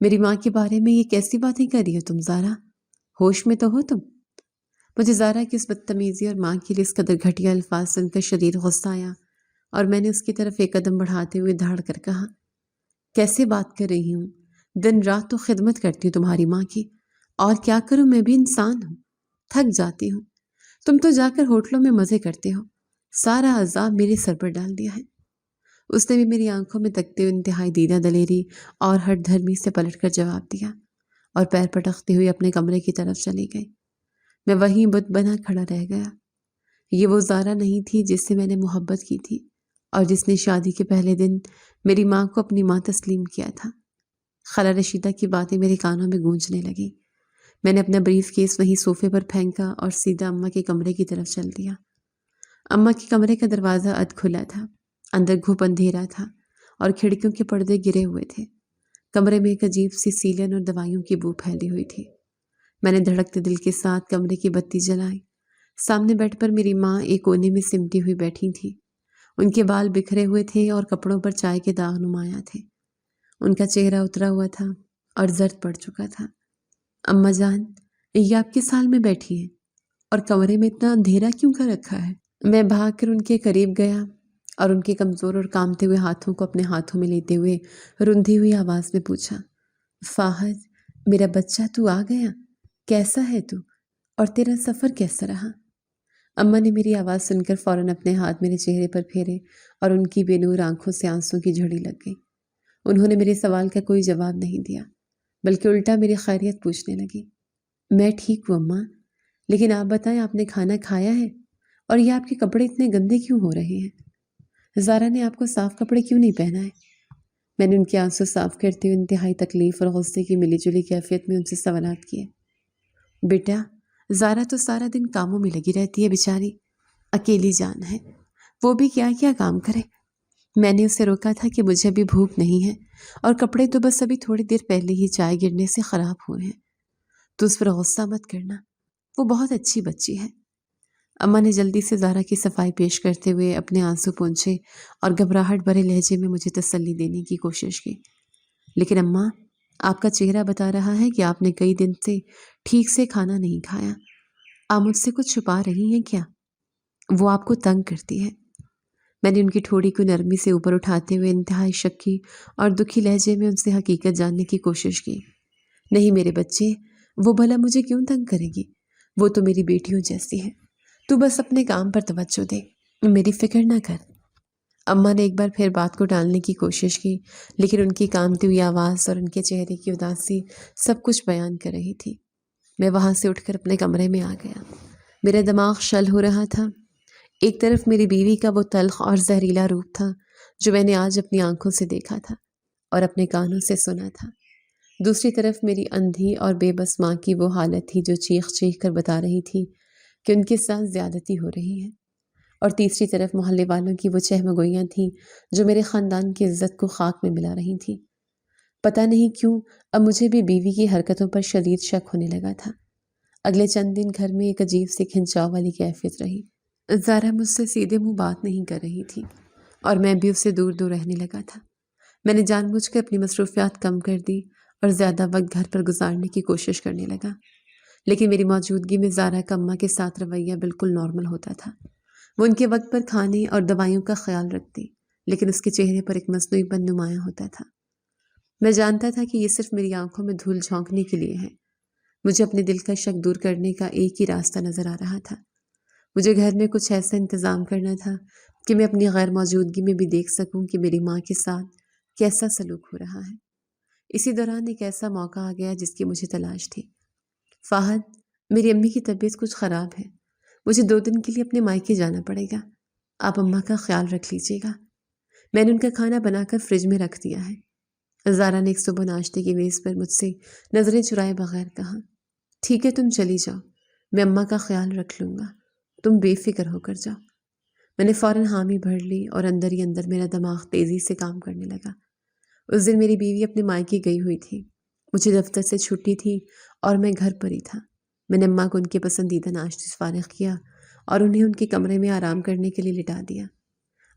میری ماں کے بارے میں یہ کیسی باتیں کر رہی ہو تم زارا؟ ہوش میں تو ہو تم؟ مجھے زارا کی اس بدتمیزی اور ماں کے لیے اس قدر گھٹیا الفاظ سن کر شدید غصہ آیا، اور میں نے اس کی طرف ایک قدم بڑھاتے ہوئے دھاڑ کر کہا، کیسے بات کر رہی ہوں؟ دن رات تو خدمت کرتی ہوں تمہاری ماں کی، اور کیا کروں، میں بھی انسان ہوں، تھک جاتی ہوں۔ تم تو جا کر ہوٹلوں میں مزے کرتے ہو، سارا عذاب میرے سر پر ڈال دیا ہے۔ اس نے بھی میری آنکھوں میں تکتے ہوئے انتہائی دیدہ دلیری اور ہٹ دھرمی سے پلٹ کر جواب دیا، اور پیر پٹکتے ہوئے اپنے کمرے کی طرف چلی گئی۔ میں وہیں بت بنا کھڑا رہ گیا۔ یہ وہ زارا نہیں تھی جس سے میں نے محبت کی تھی، اور جس نے شادی کے پہلے دن میری ماں کو اپنی ماں تسلیم کیا تھا۔ خالہ رشیدہ کی باتیں میرے کانوں میں گونجنے لگیں۔ میں نے اپنا بریف کیس وہیں صوفے پر پھینکا اور سیدھا اماں کے کمرے کی طرف چل دیا۔ اماں کے کمرے کا دروازہ ادھ کھلا تھا، اندر گھپ اندھیرا تھا اور کھڑکیوں کے پردے گرے ہوئے تھے۔ کمرے میں ایک عجیب سی سیلن اور دوائیوں کی بو پھیلی ہوئی تھی۔ میں نے دھڑکتے دل کے ساتھ کمرے کی بتی جلائی۔ سامنے بیڈ پر میری ماں ایک کونے میں سمٹی ہوئی بیٹھی تھی۔ ان کے بال بکھرے ہوئے تھے اور کپڑوں پر چائے کے داغ نمایاں تھے۔ ان کا چہرہ اترا ہوا تھا اور زرد پڑ چکا تھا۔ اماں جان، یہ آپ کس حال میں بیٹھی ہیں؟ اور کمرے میں اتنا اندھیرا کیوں کر رکھا ہے؟ میں بھاگ کر ان کے قریب گیا اور ان کے کمزور اور کامتے ہوئے ہاتھوں کو اپنے ہاتھوں میں لیتے ہوئے رندھی ہوئی آواز میں پوچھا، فاہد میرا بچہ، تو آ گیا؟ کیسا ہے تو؟ اور تیرا سفر کیسا رہا؟ اماں نے میری آواز سن کر فوراً اپنے ہاتھ میرے چہرے پر پھیرے اور ان کی بے نور آنکھوں سے آنسوں کی جھڑی لگ گئی۔ انہوں نے میرے سوال کا کوئی جواب نہیں دیا، بلکہ الٹا میری خیریت پوچھنے لگی۔ میں ٹھیک ہوں اماں، لیکن آپ بتائیں، آپ نے کھانا کھایا ہے؟ اور یہ آپ کے کپڑے اتنے گندے کیوں ہو رہے ہیں؟ زارا نے آپ کو صاف کپڑے کیوں نہیں پہنائے؟ میں نے ان کے آنسو صاف کرتے ہوئے انتہائی تکلیف اور غصے کی ملی جلی کیفیت میں ان سے سوالات کیے۔ بیٹا، زارا تو سارا دن کاموں میں لگی رہتی ہے بیچاری، اکیلی جان ہے، وہ بھی کیا کیا کام کرے۔ میں نے اسے روکا تھا کہ مجھے ابھی بھوک نہیں ہے، اور کپڑے تو بس ابھی تھوڑی دیر پہلے ہی چائے گرنے سے خراب ہوئے ہیں، تو اس پر غصہ مت کرنا، وہ بہت اچھی بچی ہے۔ اماں نے جلدی سے زارا کی صفائی پیش کرتے ہوئے اپنے آنسو پونچھے اور گھبراہٹ بھرے لہجے میں مجھے تسلی دینے کی کوشش کی۔ لیکن اماں، آپ کا چہرہ بتا رہا ہے کہ آپ نے کئی دن سے ٹھیک سے کھانا نہیں کھایا۔ آپ مجھ سے کچھ چھپا رہی ہیں کیا؟ وہ آپ کو تنگ کرتی ہے۔ میں نے ان کی ٹھوڑی کو نرمی سے اوپر اٹھاتے ہوئے انتہائی شکی اور دکھی لہجے میں ان سے حقیقت جاننے کی کوشش کی۔ نہیں میرے بچے، وہ بھلا مجھے کیوں تنگ کرے گی؟ وہ تو میری بیٹیوں جیسی ہے۔ تو بس اپنے کام پر توجہ دے، میری فکر نہ کر۔ اماں نے ایک بار پھر بات کو ٹالنے کی کوشش کی، لیکن ان کی کانپتی ہوئی آواز اور ان کے چہرے کی اداسی سب کچھ بیان کر رہی تھی۔ میں وہاں سے اٹھ کر اپنے کمرے میں آ گیا۔ میرا دماغ شل ہو رہا تھا۔ ایک طرف میری بیوی کا وہ تلخ اور زہریلا روپ تھا جو میں نے آج اپنی آنکھوں سے دیکھا تھا اور اپنے کانوں سے سنا تھا۔ دوسری طرف میری اندھی اور بے بس ماں کی وہ حالت تھی جو چیخ چیخ کر بتا رہی تھی کہ ان کے ساتھ زیادتی ہو رہی ہے۔ اور تیسری طرف محلے والوں کی وہ چہمگوئیاں تھیں جو میرے خاندان کی عزت کو خاک میں ملا رہی تھیں۔ پتہ نہیں کیوں اب مجھے بھی بیوی کی حرکتوں پر شدید شک ہونے لگا تھا۔ اگلے چند دن گھر میں ایک عجیب سی کھنچاؤ والی کیفیت رہی۔ زارا مجھ سے سیدھے منہ بات نہیں کر رہی تھی اور میں بھی اس سے دور دور رہنے لگا تھا۔ میں نے جان بوجھ کر اپنی مصروفیات کم کر دی اور زیادہ وقت گھر پر گزارنے کی کوشش کرنے لگا، لیکن میری موجودگی میں زارا کا اماں کے ساتھ رویہ بالکل نارمل ہوتا تھا۔ وہ ان کے وقت پر کھانے اور دوائیوں کا خیال رکھتی، لیکن اس کے چہرے پر ایک مصنوعی پن نمایاں ہوتا تھا۔ میں جانتا تھا کہ یہ صرف میری آنکھوں میں دھول جھونکنے کے لیے ہے۔ مجھے اپنے دل کا شک دور کرنے کا ایک ہی راستہ نظر آ رہا تھا۔ مجھے گھر میں کچھ ایسا انتظام کرنا تھا کہ میں اپنی غیر موجودگی میں بھی دیکھ سکوں کہ میری ماں کے ساتھ کیسا سلوک ہو رہا ہے۔ اسی دوران ایک ایسا موقع آ گیا جس کی مجھے تلاش تھی۔ فہد، میری امی کی طبیعت کچھ خراب ہے، مجھے 2 دن کے لیے اپنے مائکے جانا پڑے گا۔ آپ اماں کا خیال رکھ لیجیے گا۔ میں نے ان کا کھانا بنا کر فریج میں رکھ دیا ہے۔ زارا نے ایک صبح ناشتے کی میز پر مجھ سے نظریں چرائے بغیر کہا، ٹھیک ہے تم چلی جاؤ، میں اماں کا خیال رکھ لوں گا، تم بے فکر ہو کر جاؤ۔ میں نے فوراً حامی بھر لی اور اندر ہی اندر میرا دماغ تیزی سے کام کرنے لگا۔ اس دن میری بیوی اپنے مائکے گئی ہوئی تھی۔ مجھے دفتر سے چھٹی تھی اور میں گھر پر ہی تھا۔ میں نے اماں کو ان کے پسندیدہ ناشتے سے فارغ کیا اور انہیں ان کے کمرے میں آرام کرنے کے لیے لٹا دیا۔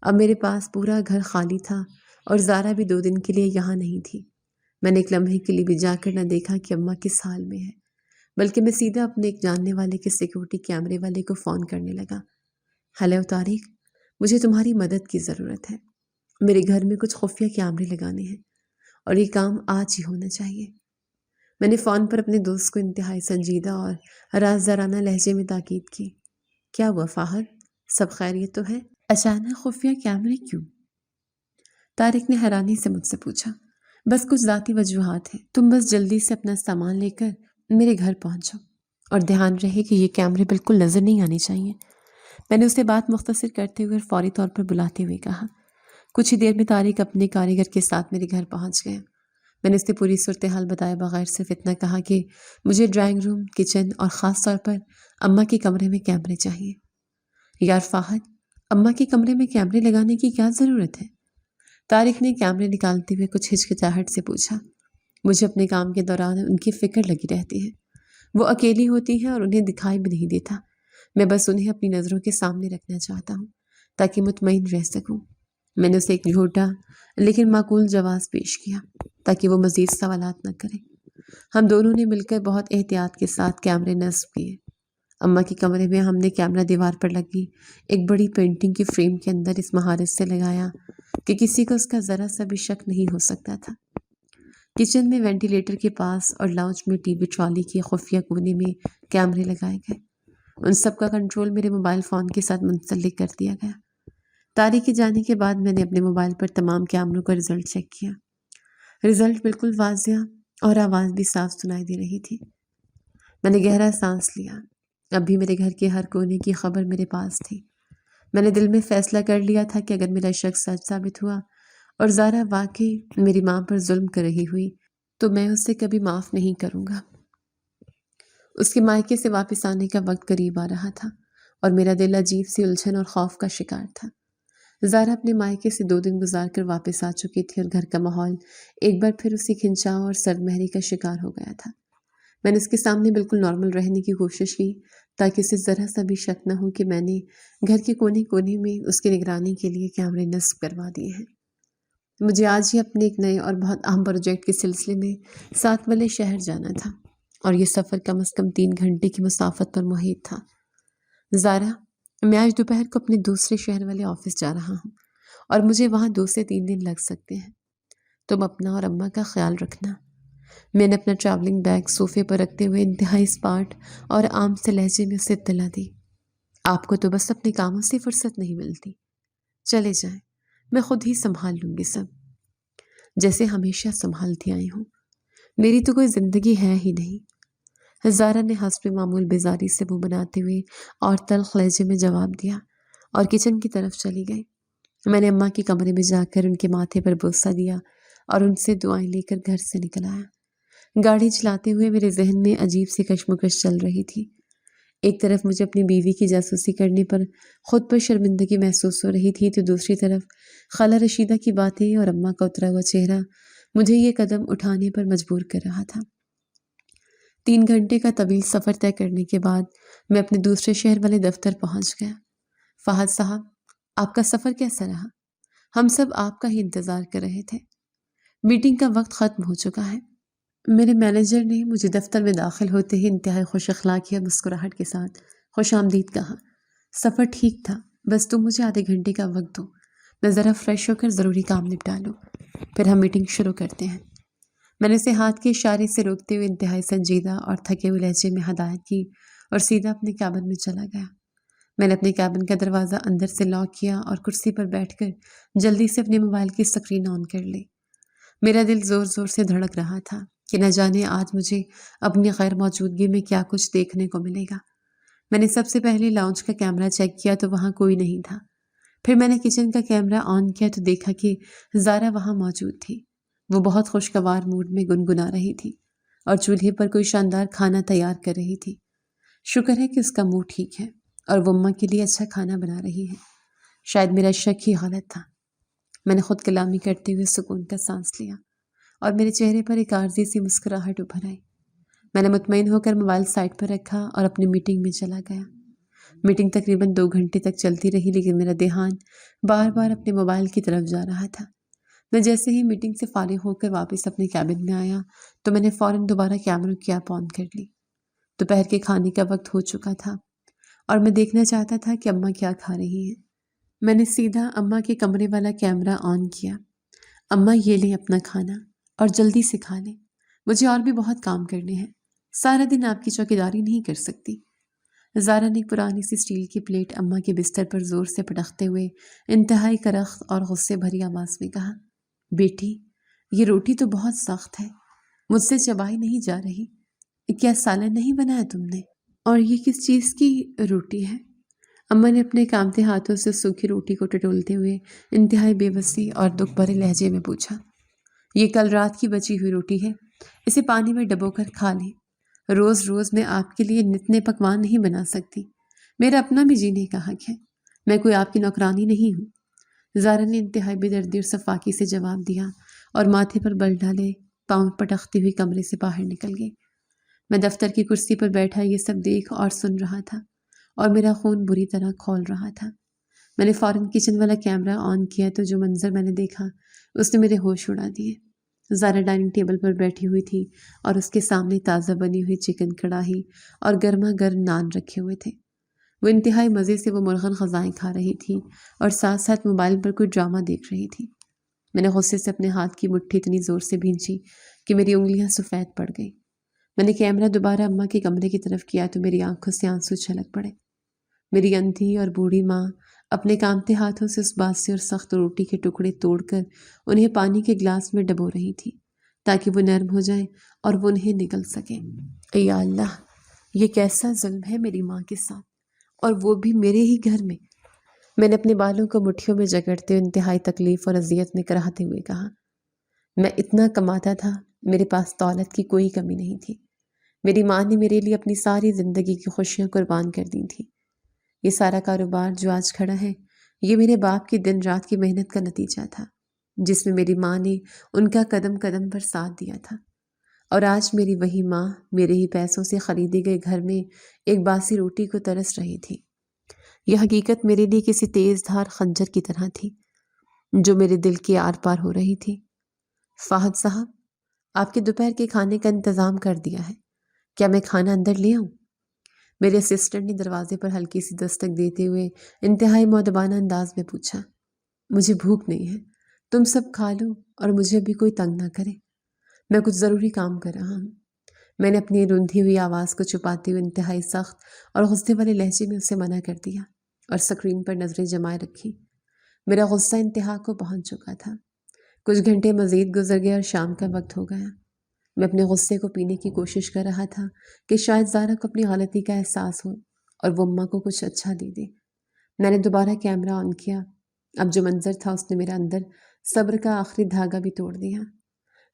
اب میرے پاس پورا گھر خالی تھا اور زارا بھی 2 دن کے لیے یہاں نہیں تھی۔ میں نے ایک لمحے کے لیے بھی جا کر نہ دیکھا کہ اماں کس حال میں ہے، بلکہ میں سیدھا اپنے ایک جاننے والے کے سیکورٹی کیمرے والے کو فون کرنے لگا۔ ہیلو طارق، مجھے تمہاری مدد کی ضرورت ہے۔ میرے گھر میں کچھ خفیہ کیمرے لگانے ہیں اور یہ کام آج ہی ہونا چاہیے۔ میں نے فون پر اپنے دوست کو انتہائی سنجیدہ اور رازدارانہ لہجے میں تاکید کی۔ کیا ہوا فہد؟ سب خیریت تو ہے؟ اچانک خفیہ کیمرے کیوں؟ طارق نے حیرانی سے مجھ سے پوچھا۔ بس کچھ ذاتی وجوہات ہیں، تم بس جلدی سے اپنا سامان لے کر میرے گھر پہنچو اور دھیان رہے کہ یہ کیمرے بالکل نظر نہیں آنے چاہیے۔ میں نے اسے بات مختصر کرتے ہوئے اور فوری طور پر بلاتے ہوئے کہا۔ کچھ ہی دیر میں طارق اپنے کاریگر کے ساتھ میرے گھر پہنچ گیا۔ میں نے اسے پوری صورتحال بتائے بغیر صرف اتنا کہا کہ مجھے ڈرائنگ روم، کچن اور خاص طور پر اماں کے کمرے میں کیمرے چاہیے۔ یار فہد، اماں کے کمرے میں کیمرے لگانے کی کیا ضرورت ہے؟ طارق نے کیمرے نکالتے ہوئے کچھ ہچکچاہٹ سے پوچھا۔ مجھے اپنے کام کے دوران ان کی فکر لگی رہتی ہے۔ وہ اکیلی ہوتی ہیں اور انہیں دکھائی بھی نہیں دیتا۔ میں بس انہیں اپنی نظروں کے سامنے رکھنا چاہتا ہوں تاکہ مطمئن رہ سکوں۔ میں نے اسے ایک جھوٹا لیکن معقول جواز پیش کیا تاکہ وہ مزید سوالات نہ کرے۔ ہم دونوں نے مل کر بہت احتیاط کے ساتھ کیمرے نصب کیے۔ اماں کے کمرے میں ہم نے کیمرہ دیوار پر لگی ایک بڑی پینٹنگ کی فریم کے اندر اس مہارت سے لگایا کہ کسی کو اس کا ذرا سا بھی شک نہیں ہو سکتا تھا۔ کچن میں وینٹیلیٹر کے پاس اور لاؤنج میں ٹی وی ٹرالی کے خفیہ کونے میں کیمرے لگائے گئے۔ ان سب کا کنٹرول میرے موبائل فون کے ساتھ منسلک کر دیا گیا۔ طارق کے جانے کے بعد میں نے اپنے موبائل پر تمام کیمروں کا رزلٹ چیک کیا۔ رزلٹ بالکل واضح اور آواز بھی صاف سنائی دے رہی تھی۔ میں نے گہرا سانس لیا۔ اب بھی میرے گھر کے ہر کونے کی خبر میرے پاس تھی۔ میں نے دل میں فیصلہ کر لیا تھا کہ اگر میرا شک سچ ثابت ہوا اور زارا واقعی میری ماں پر ظلم کر رہی ہوئی تو میں اسے کبھی معاف نہیں کروں گا۔ اس کے مائکے سے واپس آنے کا وقت قریب آ رہا تھا اور میرا دل عجیب سی الجھن اور خوف کا شکار تھا۔ زارا اپنے مائکے سے 2 دن گزار کر واپس آ چکی تھی اور گھر کا ماحول ایک بار پھر اسی کھنچاؤ اور سرد مہری کا شکار ہو گیا تھا۔ میں نے اس کے سامنے بالکل نارمل رہنے کی کوشش کی تاکہ اسے ذرا سا بھی شک نہ ہو کہ میں نے گھر کے کونے کونے میں اس کی نگرانی کے لیے کیمرے نصب کروا دیے ہیں۔ مجھے آج ہی اپنے ایک نئے اور بہت اہم پروجیکٹ کے سلسلے میں ساتھ والے شہر جانا تھا اور یہ سفر کم از کم 3 گھنٹے کی مسافت پر محیط تھا۔ زارا، میں آج دوپہر کو اپنے دوسرے شہر والے آفس جا رہا ہوں اور مجھے وہاں 2 سے 3 دن لگ سکتے ہیں۔ تم اپنا اور اماں کا خیال رکھنا۔ میں نے اپنا ٹریولنگ بیگ صوفے پر رکھتے ہوئے انتہائی اسپاٹ اور عام سے لہجے میں اسے اطلاع دی۔ آپ کو تو بس اپنے کاموں سے فرصت نہیں ملتی۔ چلے جائیں، میں خود ہی سنبھال لوں گی سب، جیسے ہمیشہ سنبھالتی آئی ہوں۔ میری تو کوئی زندگی ہے ہی نہیں۔ زارا نے حسب معمول بیزاری سے منہ بناتے ہوئے اور تلخ لہجے میں جواب دیا اور کچن کی طرف چلی گئی۔ میں نے اماں کے کمرے میں جا کر ان کے ماتھے پر بوسہ دیا اور ان سے دعائیں لے کر گھر سے نکل آیا۔ گاڑی چلاتے ہوئے میرے ذہن میں عجیب سی کشمکش چل رہی تھی۔ ایک طرف مجھے اپنی بیوی کی جاسوسی کرنے پر خود پر شرمندگی محسوس ہو رہی تھی تو دوسری طرف خالہ رشیدہ کی باتیں اور اماں کا اترا ہوا چہرہ مجھے یہ قدم اٹھانے پر مجبور کر رہا تھا۔ 3 گھنٹے کا طویل سفر طے کرنے کے بعد میں اپنے دوسرے شہر والے دفتر پہنچ گیا۔ فہد صاحب، آپ کا سفر کیسا رہا؟ ہم سب آپ کا ہی انتظار کر رہے تھے۔ میٹنگ کا وقت ختم ہو چکا ہے۔ میرے مینیجر نے مجھے دفتر میں داخل ہوتے ہی انتہائی خوش اخلاقی اور مسکراہٹ کے ساتھ خوش آمدید کہا۔ سفر ٹھیک تھا، بس تم مجھے آدھے گھنٹے کا وقت دو، میں ذرا فریش ہو کر ضروری کام نپٹا لوں، پھر ہم میٹنگ شروع کرتے ہیں۔ میں نے اسے ہاتھ کے اشارے سے روکتے ہوئے انتہائی سنجیدہ اور تھکے ہوئے لہجے میں ہدایت کی اور سیدھا اپنے کیبن میں چلا گیا۔ میں نے اپنے کیبن کا دروازہ اندر سے لاک کیا اور کرسی پر بیٹھ کر جلدی سے اپنے موبائل کی اسکرین آن کر لی۔ میرا دل زور زور سے دھڑک رہا تھا کہ نہ جانے آج مجھے اپنی غیر موجودگی میں کیا کچھ دیکھنے کو ملے گا۔ میں نے سب سے پہلے لاؤنج کا کیمرہ چیک کیا تو وہاں کوئی نہیں تھا۔ پھر میں نے کچن کا کیمرہ آن کیا تو دیکھا کہ زارا وہاں موجود تھی۔ وہ بہت خوشگوار موڈ میں گنگنا رہی تھی اور چولہے پر کوئی شاندار کھانا تیار کر رہی تھی۔ شکر ہے کہ اس کا موڈ ٹھیک ہے اور وہ اماں کے لیے اچھا کھانا بنا رہی ہے۔ شاید میرا شک ہی غلط تھا۔ میں نے خود کلامی کرتے ہوئے سکون کا سانس لیا اور میرے چہرے پر ایک عارضی سی مسکراہٹ ابھر آئی۔ میں نے مطمئن ہو کر موبائل سائڈ پر رکھا اور اپنی میٹنگ میں چلا گیا۔ میٹنگ تقریباً 2 گھنٹے تک چلتی رہی، لیکن میرا دھیان بار بار اپنے موبائل کی طرف جا رہا تھا۔ میں جیسے ہی میٹنگ سے فارغ ہو کر واپس اپنے کیبن میں آیا تو میں نے فوراً دوبارہ کیمروں کی ایپ آن کر لی۔ دوپہر کے کھانے کا وقت ہو چکا تھا اور میں دیکھنا چاہتا تھا کہ اماں کیا کھا رہی ہیں۔ میں نے سیدھا اماں کے کمرے والا کیمرہ آن کیا۔ اماں یہ لیں اپنا کھانا اور جلدی سے کھا لیں، مجھے اور بھی بہت کام کرنے ہیں، سارا دن آپ کی چوکیداری نہیں کر سکتی۔ زارا نے پرانی سی اسٹیل کی پلیٹ اماں کے بستر پر زور سے پٹکتے ہوئے انتہائی کرخت اور غصے بھری آواز میں کہا، بیٹی یہ روٹی تو بہت سخت ہے، مجھ سے چبائی نہیں جا رہی، کیا سالن نہیں بنایا تم نے؟ اور یہ کس چیز کی روٹی ہے؟ اماں نے اپنے کامتے ہاتھوں سے سوکھی روٹی کو ٹٹولتے ہوئے انتہائی بے بسی اور دکھ بھرے لہجے میں پوچھا۔ یہ کل رات کی بچی ہوئی روٹی ہے، اسے پانی میں ڈبو کر کھا لیں، روز روز میں آپ کے لیے نتنے پکوان نہیں بنا سکتی، میرا اپنا بھی جینے کا حق ہے، میں کوئی آپ کی نوکرانی نہیں ہوں۔ زارا نے انتہائی بے دردی اور صفاقی سے جواب دیا اور ماتھے پر بل ڈالے پاؤں پٹکتی ہوئی کمرے سے باہر نکل گئی۔ میں دفتر کی کرسی پر بیٹھا یہ سب دیکھ اور سن رہا تھا اور میرا خون بری طرح کھول رہا تھا۔ میں نے فوراً کچن والا کیمرہ آن کیا تو جو منظر میں نے دیکھا اس نے میرے ہوش اڑا دیے۔ زارا ڈائننگ ٹیبل پر بیٹھی ہوئی تھی اور اس کے سامنے تازہ بنی ہوئی چکن کڑھائی اور گرما گرم نان رکھے ہوئے تھے۔ وہ انتہائی مزے سے وہ مرغن غذائیں کھا رہی تھی اور ساتھ ساتھ موبائل پر کوئی ڈرامہ دیکھ رہی تھی۔ میں نے غصے سے اپنے ہاتھ کی مٹھی اتنی زور سے بھینچی کہ میری انگلیاں سفید پڑ گئیں۔ میں نے کیمرہ دوبارہ اماں کے کمرے کی طرف کیا تو میری آنکھوں سے آنسو چھلک پڑے۔ میری اندھی اور بوڑھی ماں اپنے کامتے ہاتھوں سے اس باسی اور سخت روٹی کے ٹکڑے توڑ کر انہیں پانی کے گلاس میں ڈبو رہی تھی تاکہ وہ نرم ہو جائیں اور وہ انہیں نگل سکیں۔ اے یا اللہ، یہ کیسا ظلم ہے میری ماں کے ساتھ، اور وہ بھی میرے ہی گھر میں۔ میں نے اپنے بالوں کو مٹھیوں میں جکڑتے ہوئے انتہائی تکلیف اور اذیت میں کراہتے ہوئے کہا، میں اتنا کماتا تھا، میرے پاس دولت کی کوئی کمی نہیں تھی، میری ماں نے میرے لیے اپنی ساری زندگی کی خوشیاں قربان کر دی تھیں۔ یہ سارا کاروبار جو آج کھڑا ہے یہ میرے باپ کی دن رات کی محنت کا نتیجہ تھا، جس میں میری ماں نے ان کا قدم قدم پر ساتھ دیا تھا، اور آج میری وہی ماں میرے ہی پیسوں سے خریدے گئے گھر میں ایک باسی روٹی کو ترس رہی تھی۔ یہ حقیقت میرے لیے کسی تیز دھار خنجر کی طرح تھی جو میرے دل کے آر پار ہو رہی تھی۔ فہد صاحب، آپ کے دوپہر کے کھانے کا انتظام کر دیا ہے، کیا میں کھانا اندر لے آؤں؟ میرے اسسٹنٹ نے دروازے پر ہلکی سی دستک دیتے ہوئے انتہائی مؤدبانہ انداز میں پوچھا۔ مجھے بھوک نہیں ہے، تم سب کھا لو اور مجھے بھی کوئی تنگ نہ کرے، میں کچھ ضروری کام کر رہا ہوں۔ میں نے اپنی روندھی ہوئی آواز کو چھپاتے ہوئے انتہائی سخت اور غصے والے لہجے میں اسے منع کر دیا اور اسکرین پر نظریں جمائے رکھی۔ میرا غصہ انتہا کو پہنچ چکا تھا۔ کچھ گھنٹے مزید گزر گئے اور شام کا وقت ہو گیا۔ میں اپنے غصے کو پینے کی کوشش کر رہا تھا کہ شاید زارا کو اپنی غلطی کا احساس ہو اور وہ اماں کو کچھ اچھا دے دے۔ میں نے دوبارہ کیمرہ آن کیا۔ اب جو منظر تھا اس نے میرا اندر صبر کا آخری دھاگا بھی توڑ دیا۔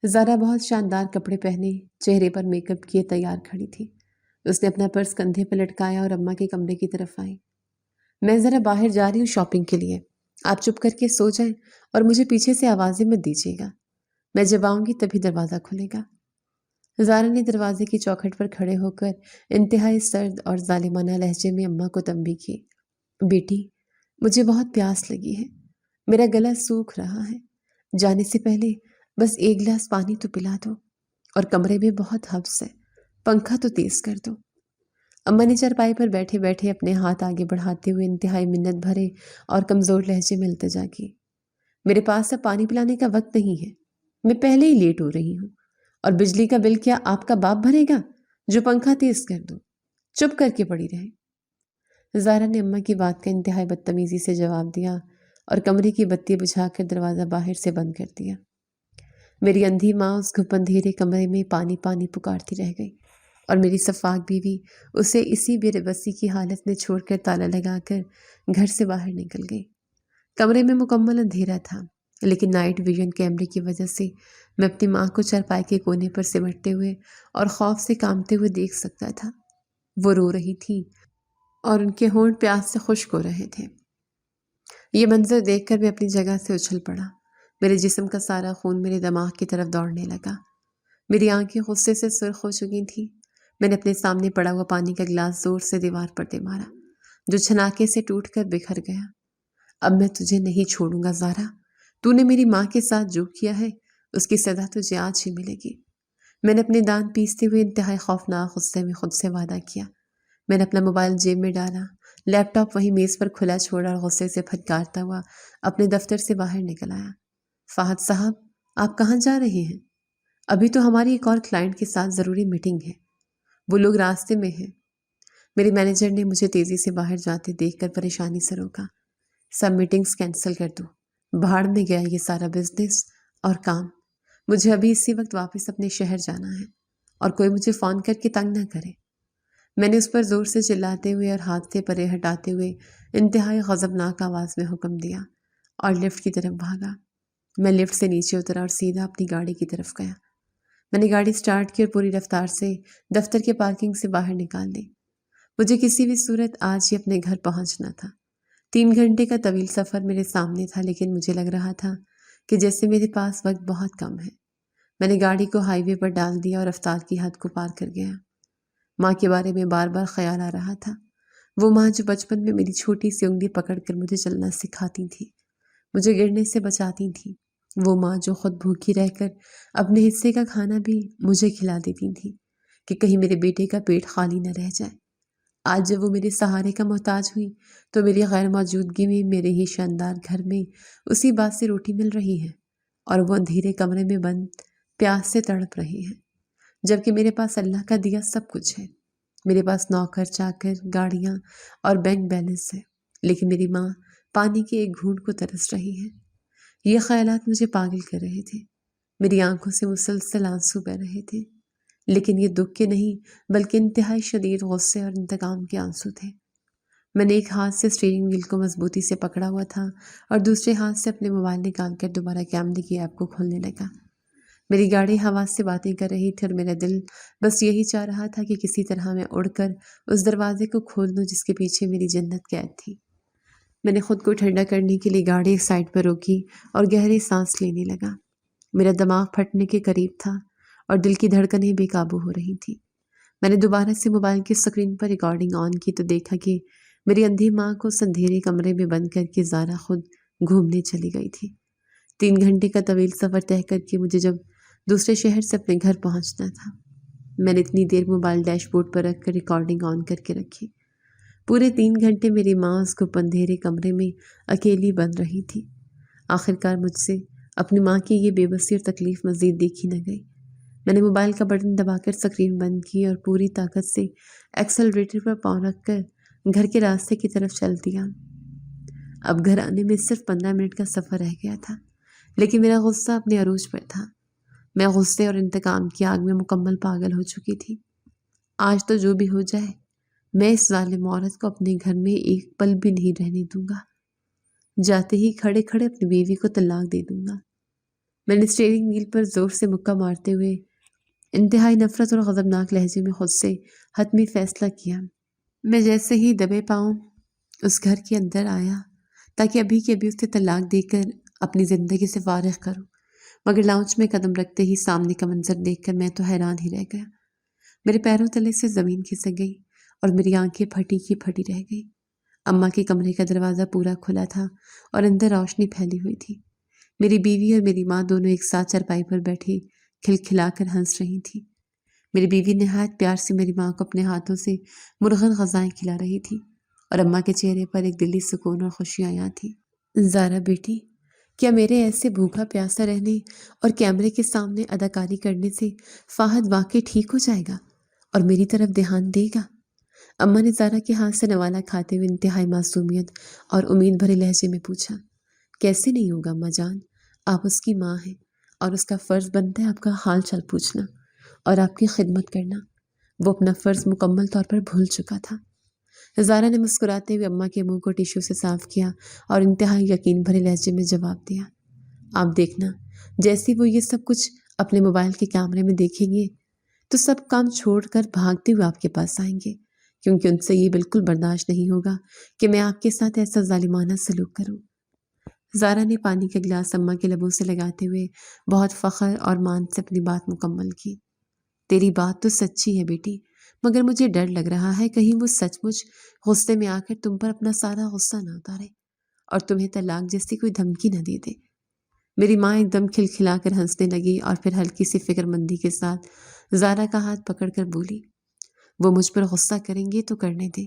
زارا بہت شاندار کپڑے پہنے، چہرے پر میک اپ کیے تیار کھڑی تھی۔ اس نے اپنا پرس کندھے پر لٹکایا اور اماں کے کمرے کی طرف آئی۔ میں ذرا باہر جا رہی ہوں شاپنگ کے لیے، آپ چپ کر کے سو جائیں اور مجھے پیچھے سے آوازیں مت دیجیے گا، میں جب آؤں گی تبھی دروازہ کھلے گا۔ زارا نے دروازے کی چوکھٹ پر کھڑے ہو کر انتہائی سرد اور ظالمانہ لہجے میں اماں کو تنبیہ کی۔ بیٹی، مجھے بہت پیاس لگی ہے، میرا گلا سوکھ رہا ہے، جانے سے پہلے بس ایک گلاس پانی تو پلا دو، اور کمرے میں بہت حبس ہے، پنکھا تو تیز کر دو۔ اماں نے چارپائی پر بیٹھے بیٹھے اپنے ہاتھ آگے بڑھاتے ہوئے انتہائی منت بھرے اور کمزور لہجے میں التجا کی۔ میرے پاس اب پانی پلانے کا وقت نہیں ہے، میں پہلے ہی لیٹ ہو رہی ہوں، اور بجلی کا بل کیا آپ کا باپ بھرے گا جو پنکھا تیز کر دو، چپ کر کے پڑی رہے۔ زارا نے اماں کی بات کا انتہائی بدتمیزی سے جواب دیا اور کمرے کی بتی بجھا کر دروازہ باہر سے بند کر دیا۔ میری اندھی ماں اس گھپ اندھیرے کمرے میں پانی پانی پکارتی رہ گئی، اور میری صفاق بیوی اسے اسی بے بسی کی حالت میں چھوڑ کر تالا لگا کر گھر سے باہر نکل گئی۔ کمرے میں مکمل اندھیرا تھا، لیکن نائٹ ویژن کیمرے کی وجہ سے میں اپنی ماں کو چارپائی کے کونے پر سمٹتے ہوئے اور خوف سے کانپتے ہوئے دیکھ سکتا تھا۔ وہ رو رہی تھی اور ان کے ہونٹ پیاس سے خشک ہو رہے تھے۔ یہ منظر دیکھ کر میں اپنی جگہ سے اچھل پڑا۔ میرے جسم کا سارا خون میرے دماغ کی طرف دوڑنے لگا۔ میری آنکھیں غصے سے سرخ ہو چکی تھیں۔ میں نے اپنے سامنے پڑا ہوا پانی کا گلاس زور سے دیوار پر دے مارا، جو چھناکے سے ٹوٹ کر بکھر گیا۔ اب میں تجھے نہیں چھوڑوں گا زارا، تو نے میری ماں کے ساتھ جو کیا ہے اس کی سزا تجھے آج ہی ملے گی۔ میں نے اپنے دانت پیستے ہوئے انتہائی خوفناک غصے میں خود سے وعدہ کیا۔ میں نے اپنا موبائل جیب میں ڈالا، لیپ ٹاپ وہیں میز پر کھلا چھوڑا اور غصے سے پھٹکارتا ہوا اپنے دفتر سے باہر نکل آیا۔ فہد صاحب، آپ کہاں جا رہے ہیں؟ ابھی تو ہماری ایک اور کلائنٹ کے ساتھ ضروری میٹنگ ہے، وہ لوگ راستے میں ہیں۔ میری مینیجر نے مجھے تیزی سے باہر جاتے دیکھ کر پریشانی سے روکا۔ سب میٹنگز کینسل کر دو، بھاڑ میں گیا یہ سارا بزنس اور کام۔ مجھے ابھی اسی وقت واپس اپنے شہر جانا ہے، اور کوئی مجھے فون کر کے تنگ نہ کرے۔ میں نے اس پر زور سے چلاتے ہوئے اور ہاتھ سے پرے ہٹاتے ہوئے انتہائی غضبناک آواز میں حکم دیا اور لفٹ کی طرف بھاگا۔ میں لفٹ سے نیچے اترا اور سیدھا اپنی گاڑی کی طرف گیا۔ میں نے گاڑی سٹارٹ کی اور پوری رفتار سے دفتر کے پارکنگ سے باہر نکال دی۔ مجھے کسی بھی صورت آج ہی اپنے گھر پہنچنا تھا۔ 3 گھنٹے کا طویل سفر میرے سامنے تھا، لیکن مجھے لگ رہا تھا کہ جیسے میرے پاس وقت بہت کم ہے۔ میں نے گاڑی کو ہائی وے پر ڈال دیا اور رفتار کی حد کو پار کر گیا۔ ماں کے بارے میں بار بار خیال آ رہا تھا، وہ ماں جو بچپن میں میری چھوٹی سی انگلی پکڑ کر مجھے چلنا سکھاتی تھی، مجھے گرنے سے بچاتی تھی، وہ ماں جو خود بھوکی رہ کر اپنے حصے کا کھانا بھی مجھے کھلا دیتی تھی کہ کہیں میرے بیٹے کا پیٹ خالی نہ رہ جائے۔ آج جب وہ میرے سہارے کا محتاج ہوئی تو میری غیر موجودگی میں میرے ہی شاندار گھر میں اسی بات سے روٹی مل رہی ہے، اور وہ اندھیرے کمرے میں بند پیاس سے تڑپ رہی ہے، جبکہ میرے پاس اللہ کا دیا سب کچھ ہے۔ میرے پاس نوکر چاکر، گاڑیاں اور بینک بیلنس ہے، لیکن میری ماں پانی کے ایک گھونٹ کو ترس رہی ہے۔ یہ خیالات مجھے پاگل کر رہے تھے۔ میری آنکھوں سے مسلسل آنسو بہہ رہے تھے، لیکن یہ دکھ کے نہیں بلکہ انتہائی شدید غصے اور انتقام کے آنسو تھے۔ میں نے ایک ہاتھ سے اسٹیئرنگ وہیل کو مضبوطی سے پکڑا ہوا تھا اور دوسرے ہاتھ سے اپنے موبائل نکال کر دوبارہ کیمرے کی ایپ کو کھولنے لگا۔ میری گاڑی ہوا سے باتیں کر رہی تھی اور میرا دل بس یہی چاہ رہا تھا کہ کسی طرح میں اڑ کر اس دروازے کو کھول دوں جس کے پیچھے میری جنت قید تھی۔ میں نے خود کو ٹھنڈا کرنے کے لیے گاڑی ایک سائڈ پر روکی اور گہری سانس لینے لگا۔ میرا دماغ پھٹنے کے قریب تھا اور دل کی دھڑکنیں بے قابو ہو رہی تھیں۔ میں نے دوبارہ سے موبائل کی اسکرین پر ریکارڈنگ آن کی تو دیکھا کہ میری اندھی ماں کو اس اندھیرے کمرے میں بند کر کے زارا خود گھومنے چلی گئی تھی۔ 3 گھنٹے کا طویل سفر طے کر کے مجھے جب دوسرے شہر سے اپنے گھر پہنچنا تھا، میں نے اتنی دیر موبائل ڈیش بورڈ پر رکھ کر ریکارڈنگ آن کر کے رکھی۔ پورے 3 گھنٹے میری ماں اس کو اندھیرے کمرے میں اکیلی بند رہی تھی۔ آخرکار مجھ سے اپنی ماں کی یہ بے بسی اور تکلیف مزید دیکھی نہ گئی۔ میں نے موبائل کا بٹن دبا کر اسکرین بند کی اور پوری طاقت سے ایکسلریٹر پر پاؤں رکھ کر گھر کے راستے کی طرف چل دیا۔ اب گھر آنے میں صرف 15 منٹ کا سفر رہ گیا تھا، لیکن میرا غصہ اپنے عروج پر تھا۔ میں غصے اور انتقام کی آگ میں مکمل پاگل ہو چکی تھی۔ آج تو جو بھی ہو جائے، میں اس ظالم عورت کو اپنے گھر میں ایک پل بھی نہیں رہنے دوں گا۔ جاتے ہی کھڑے کھڑے اپنی بیوی کو طلاق دے دوں گا۔ میں نے اسٹیئرنگ وہیل پر زور سے مکہ مارتے ہوئے انتہائی نفرت اور غضبناک لہجے میں خود سے حتمی فیصلہ کیا۔ میں جیسے ہی دبے پاؤں اس گھر کے اندر آیا تاکہ ابھی کے ابھی اسے طلاق دے کر اپنی زندگی سے فارغ کروں، مگر لاؤنج میں قدم رکھتے ہی سامنے کا منظر دیکھ کر میں تو حیران ہی رہ گیا۔ میرے پیروں تلے سے زمین کھسک گئی اور میری آنکھیں پھٹی کی پھٹی رہ گئی۔ اماں کے کمرے کا دروازہ پورا کھلا تھا اور اندر روشنی پھیلی ہوئی تھی۔ میری بیوی اور میری ماں دونوں ایک ساتھ چرپائی پر بیٹھی کھلکھلا کر ہنس رہی تھی۔ میری بیوی نہایت پیار سے میری ماں کو اپنے ہاتھوں سے مرغن غذائیں کھلا رہی تھی اور اماں کے چہرے پر ایک دلی سکون اور خوشی آیا تھی۔ زارا بیٹی، کیا میرے ایسے بھوکا پیاسا رہنے اور کیمرے کے سامنے اداکاری کرنے سے فہد واقعی ٹھیک ہو جائے گا اور میری طرف دھیان دے گا؟ اماں نے زارا کے ہاتھ سے نوالا کھاتے ہوئے انتہائی معصومیت اور امید بھرے لہجے میں پوچھا۔ کیسے نہیں ہوگا اماں جان، آپ اس کی ماں ہیں اور اس کا فرض بنتا ہے آپ کا حال چال پوچھنا اور آپ کی خدمت کرنا۔ وہ اپنا فرض مکمل طور پر بھول چکا تھا۔ زارا نے مسکراتے ہوئے اماں کے منہ کو ٹیشو سے صاف کیا اور انتہائی یقین بھرے لہجے میں جواب دیا۔ آپ دیکھنا، جیسے وہ یہ سب کچھ اپنے موبائل کے کیمرے میں دیکھیں گے تو سب کام چھوڑ کر بھاگتے ہوئے آپ کے پاس آئیں گے، کیونکہ ان سے یہ بالکل برداشت نہیں ہوگا کہ میں آپ کے ساتھ ایسا ظالمانہ سلوک کروں۔ زارا نے پانی کا گلاس اماں کے لبوں سے لگاتے ہوئے بہت فخر اور مان سے اپنی بات مکمل کی۔ تیری بات تو سچی ہے بیٹی، مگر مجھے ڈر لگ رہا ہے کہیں وہ سچ مچ غصے میں آ کر تم پر اپنا سارا غصہ نہ اتارے اور تمہیں طلاق جیسی کوئی دھمکی نہ دے دے۔ میری ماں ایک دم کھلکھلا کر ہنسنے لگی اور پھر ہلکی سی فکر مندی کے ساتھ زارا کا ہاتھ پکڑ کر بولی، وہ مجھ پر غصہ کریں گے تو کرنے دیں،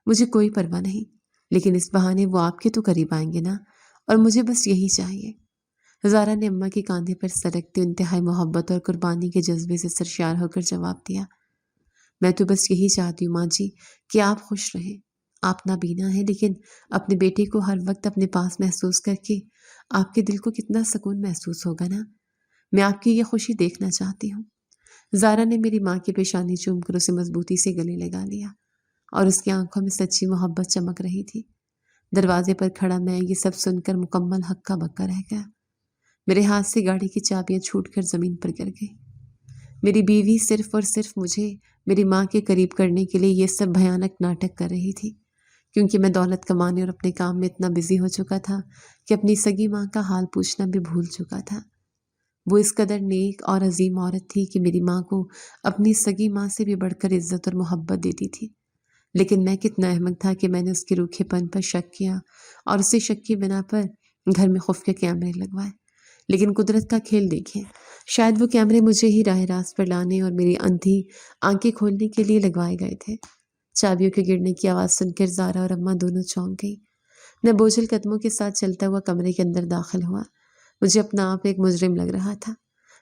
مجھے کوئی پرواہ نہیں، لیکن اس بہانے وہ آپ کے تو قریب آئیں گے نا، اور مجھے بس یہی چاہیے۔ زارا نے اماں کے کاندھے پر سرکتے انتہائی محبت اور قربانی کے جذبے سے سرشار ہو کر جواب دیا، میں تو بس یہی چاہتی ہوں ماں جی کہ آپ خوش رہیں۔ آپ نابینا ہیں لیکن اپنے بیٹے کو ہر وقت اپنے پاس محسوس کر کے آپ کے دل کو کتنا سکون محسوس ہوگا نا، میں آپ کی یہ خوشی دیکھنا چاہتی ہوں۔ زارا نے میری ماں کی پیشانی چوم کر اسے مضبوطی سے گلے لگا لیا اور اس کی آنکھوں میں سچی محبت چمک رہی تھی۔ دروازے پر کھڑا میں یہ سب سن کر مکمل ہکا بکا رہ گیا۔ میرے ہاتھ سے گاڑی کی چابیاں چھوٹ کر زمین پر گر گئی۔ میری بیوی صرف اور صرف مجھے میری ماں کے قریب کرنے کے لیے یہ سب بھیانک ناٹک کر رہی تھی، کیونکہ میں دولت کمانے اور اپنے کام میں اتنا بزی ہو چکا تھا کہ اپنی سگی ماں کا حال پوچھنا بھی بھول چکا تھا۔ وہ اس قدر نیک اور عظیم عورت تھی کہ میری ماں کو اپنی سگی ماں سے بھی بڑھ کر عزت اور محبت دیتی تھی، لیکن میں کتنا احمق تھا کہ میں نے اس کے روکھے پن پر شک کیا اور اسے شک کی بنا پر گھر میں خفیہ کیمرے لگوائے۔ لیکن قدرت کا کھیل دیکھیں، شاید وہ کیمرے مجھے ہی راہ راست پر لانے اور میری اندھی آنکھیں کھولنے کے لیے لگوائے گئے تھے۔ چابیوں کے گرنے کی آواز سن کر زارا اور اماں دونوں چونک گئی۔ میں بوجھل قدموں کے ساتھ چلتا ہوا کمرے کے اندر داخل ہوا۔ مجھے اپنا آپ ایک مجرم لگ رہا تھا۔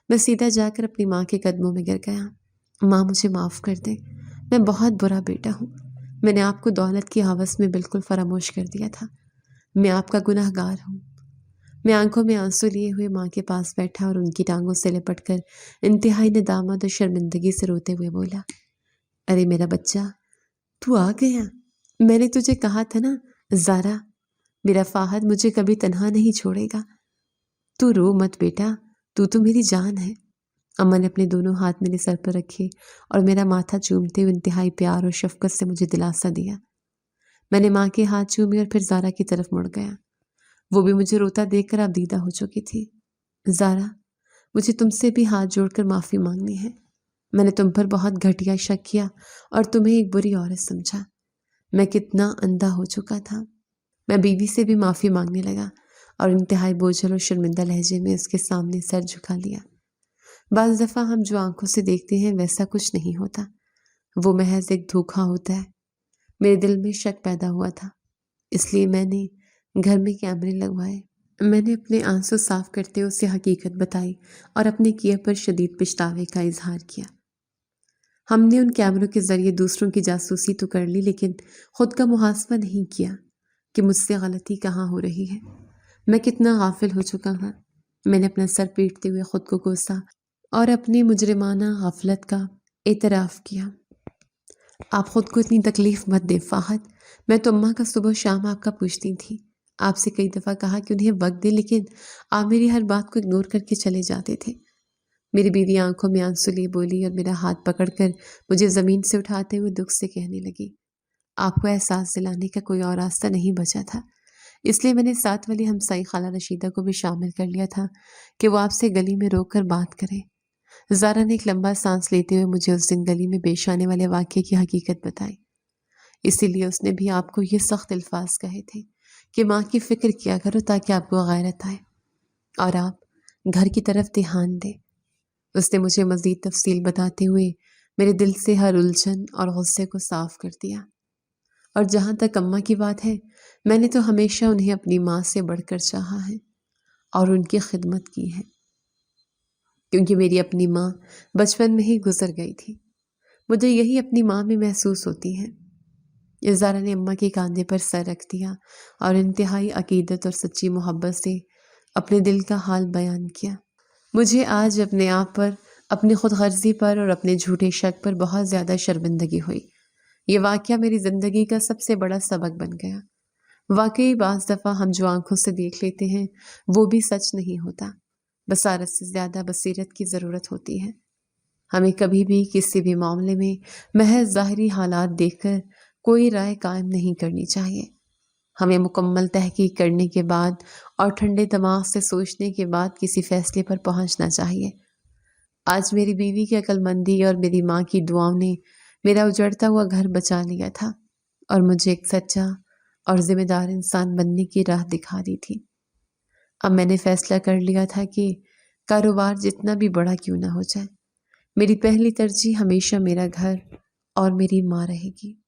میں سیدھا جا کر اپنی ماں کے قدموں میں گر گیا۔ ماں مجھے معاف کر دے، میں بہت برا بیٹا ہوں۔ میں نے آپ کو دولت کی ہوس میں بالکل فراموش کر دیا تھا۔ میں آپ کا گناہ گار ہوں۔ میں آنکھوں میں آنسو لیے ہوئے ماں کے پاس بیٹھا اور ان کی ٹانگوں سے لپٹ کر انتہائی ندامت اور شرمندگی سے روتے ہوئے بولا، ارے میرا بچہ، تو آ گیا۔ میں نے تجھے کہا تھا نا زارا، میرا فاہد مجھے کبھی تنہا نہیں چھوڑے گا۔ تو رو مت بیٹا، تو میری جان ہے۔ اماں نے اپنے دونوں ہاتھ میرے سر پر رکھے اور میرا ماتھا چومتے ہوئے انتہائی پیار اور شفقت سے مجھے دلاسا دیا۔ میں نے ماں کے ہاتھ چومے اور پھر زارا کی طرف مڑ گیا۔ وہ بھی مجھے روتا دیکھ کر اب دیدہ ہو چکی تھی۔ زارا، مجھے تم سے بھی ہاتھ جوڑ کر معافی مانگنی ہے۔ میں نے تم پر بہت گھٹیا شک کیا اور تمہیں ایک بری عورت سمجھا۔ میں کتنا اندھا ہو چکا تھا۔ میں بیوی سے بھی معافی مانگنے لگا اور انتہائی بوجھل اور شرمندہ لہجے میں اس کے سامنے سر جھکا لیا۔ بعض دفعہ ہم جو آنکھوں سے دیکھتے ہیں ویسا کچھ نہیں ہوتا، وہ محض ایک دھوکہ ہوتا ہے۔ میرے دل میں شک پیدا ہوا تھا، اس لیے میں نے گھر میں کیمرے لگوائے۔ میں نے اپنے آنسو صاف کرتے اسے حقیقت بتائی اور اپنے کیے پر شدید پچھتاوے کا اظہار کیا۔ ہم نے ان کیمروں کے ذریعے دوسروں کی جاسوسی تو کر لی، لیکن خود کا محاسبہ نہیں کیا کہ مجھ سے غلطی کہاں ہو رہی ہے، میں کتنا غافل ہو چکا ہوں۔ میں نے اپنا سر پیٹتے ہوئے خود کو کوسا اور اپنی مجرمانہ غفلت کا اعتراف کیا۔ آپ خود کو اتنی تکلیف مت دیں فہد، میں تو اماں کا صبح و شام آپ کا پوچھتی تھی، آپ سے کئی دفعہ کہا کہ انہیں وقت دے، لیکن آپ میری ہر بات کو اگنور کر کے چلے جاتے تھے۔ میری بیوی آنکھوں میں آنسو لیے بولی اور میرا ہاتھ پکڑ کر مجھے زمین سے اٹھاتے ہوئے دکھ سے کہنے لگی، آپ کو احساس دلانے کا کوئی اور راستہ نہیں بچا تھا، اس لیے میں نے ساتھ والی ہمسائی خالہ رشیدہ کو بھی شامل کر لیا تھا کہ وہ آپ سے گلی میں روک کر بات کرے۔ زارا نے ایک لمبا سانس لیتے ہوئے مجھے اس دن گلی میں پیش آنے والے واقعے کی حقیقت بتائی۔ اسی لیے اس نے بھی آپ کو یہ سخت الفاظ کہے تھے کہ ماں کی فکر کیا کرو تاکہ آپ کو غیرت آئے اور آپ گھر کی طرف دھیان دیں۔ اس نے مجھے مزید تفصیل بتاتے ہوئے میرے دل سے ہر الجھن اور غصے کو صاف کر دیا۔ اور جہاں تک اماں کی بات ہے، میں نے تو ہمیشہ انہیں اپنی ماں سے بڑھ کر چاہا ہے اور ان کی خدمت کی ہے، کیونکہ میری اپنی ماں بچپن میں ہی گزر گئی تھی۔ مجھے یہی اپنی ماں میں محسوس ہوتی ہے۔ زارا نے اماں کے کاندھے پر سر رکھ دیا اور انتہائی عقیدت اور سچی محبت سے اپنے دل کا حال بیان کیا۔ مجھے آج اپنے آپ پر، اپنی خود غرضی پر اور اپنے جھوٹے شک پر بہت زیادہ شرمندگی ہوئی۔ یہ واقعہ میری زندگی کا سب سے بڑا سبق بن گیا۔ واقعی بعض دفعہ ہم جو آنکھوں سے دیکھ لیتے ہیں وہ بھی سچ نہیں ہوتا، بصارت سے زیادہ بصیرت کی ضرورت ہوتی ہے۔ ہمیں کبھی بھی کسی بھی معاملے میں محض ظاہری حالات دیکھ کر کوئی رائے قائم نہیں کرنی چاہیے۔ ہمیں مکمل تحقیق کرنے کے بعد اور ٹھنڈے دماغ سے سوچنے کے بعد کسی فیصلے پر پہنچنا چاہیے۔ آج میری بیوی کی عقل مندی اور میری ماں کی دعاؤں نے میرا اجڑتا ہوا گھر بچا لیا تھا اور مجھے ایک سچا اور ذمہ دار انسان بننے کی راہ دکھا دی تھی۔ اب میں نے فیصلہ کر لیا تھا کہ کاروبار جتنا بھی بڑا کیوں نہ ہو جائے، میری پہلی ترجیح ہمیشہ میرا گھر اور میری ماں رہے گی۔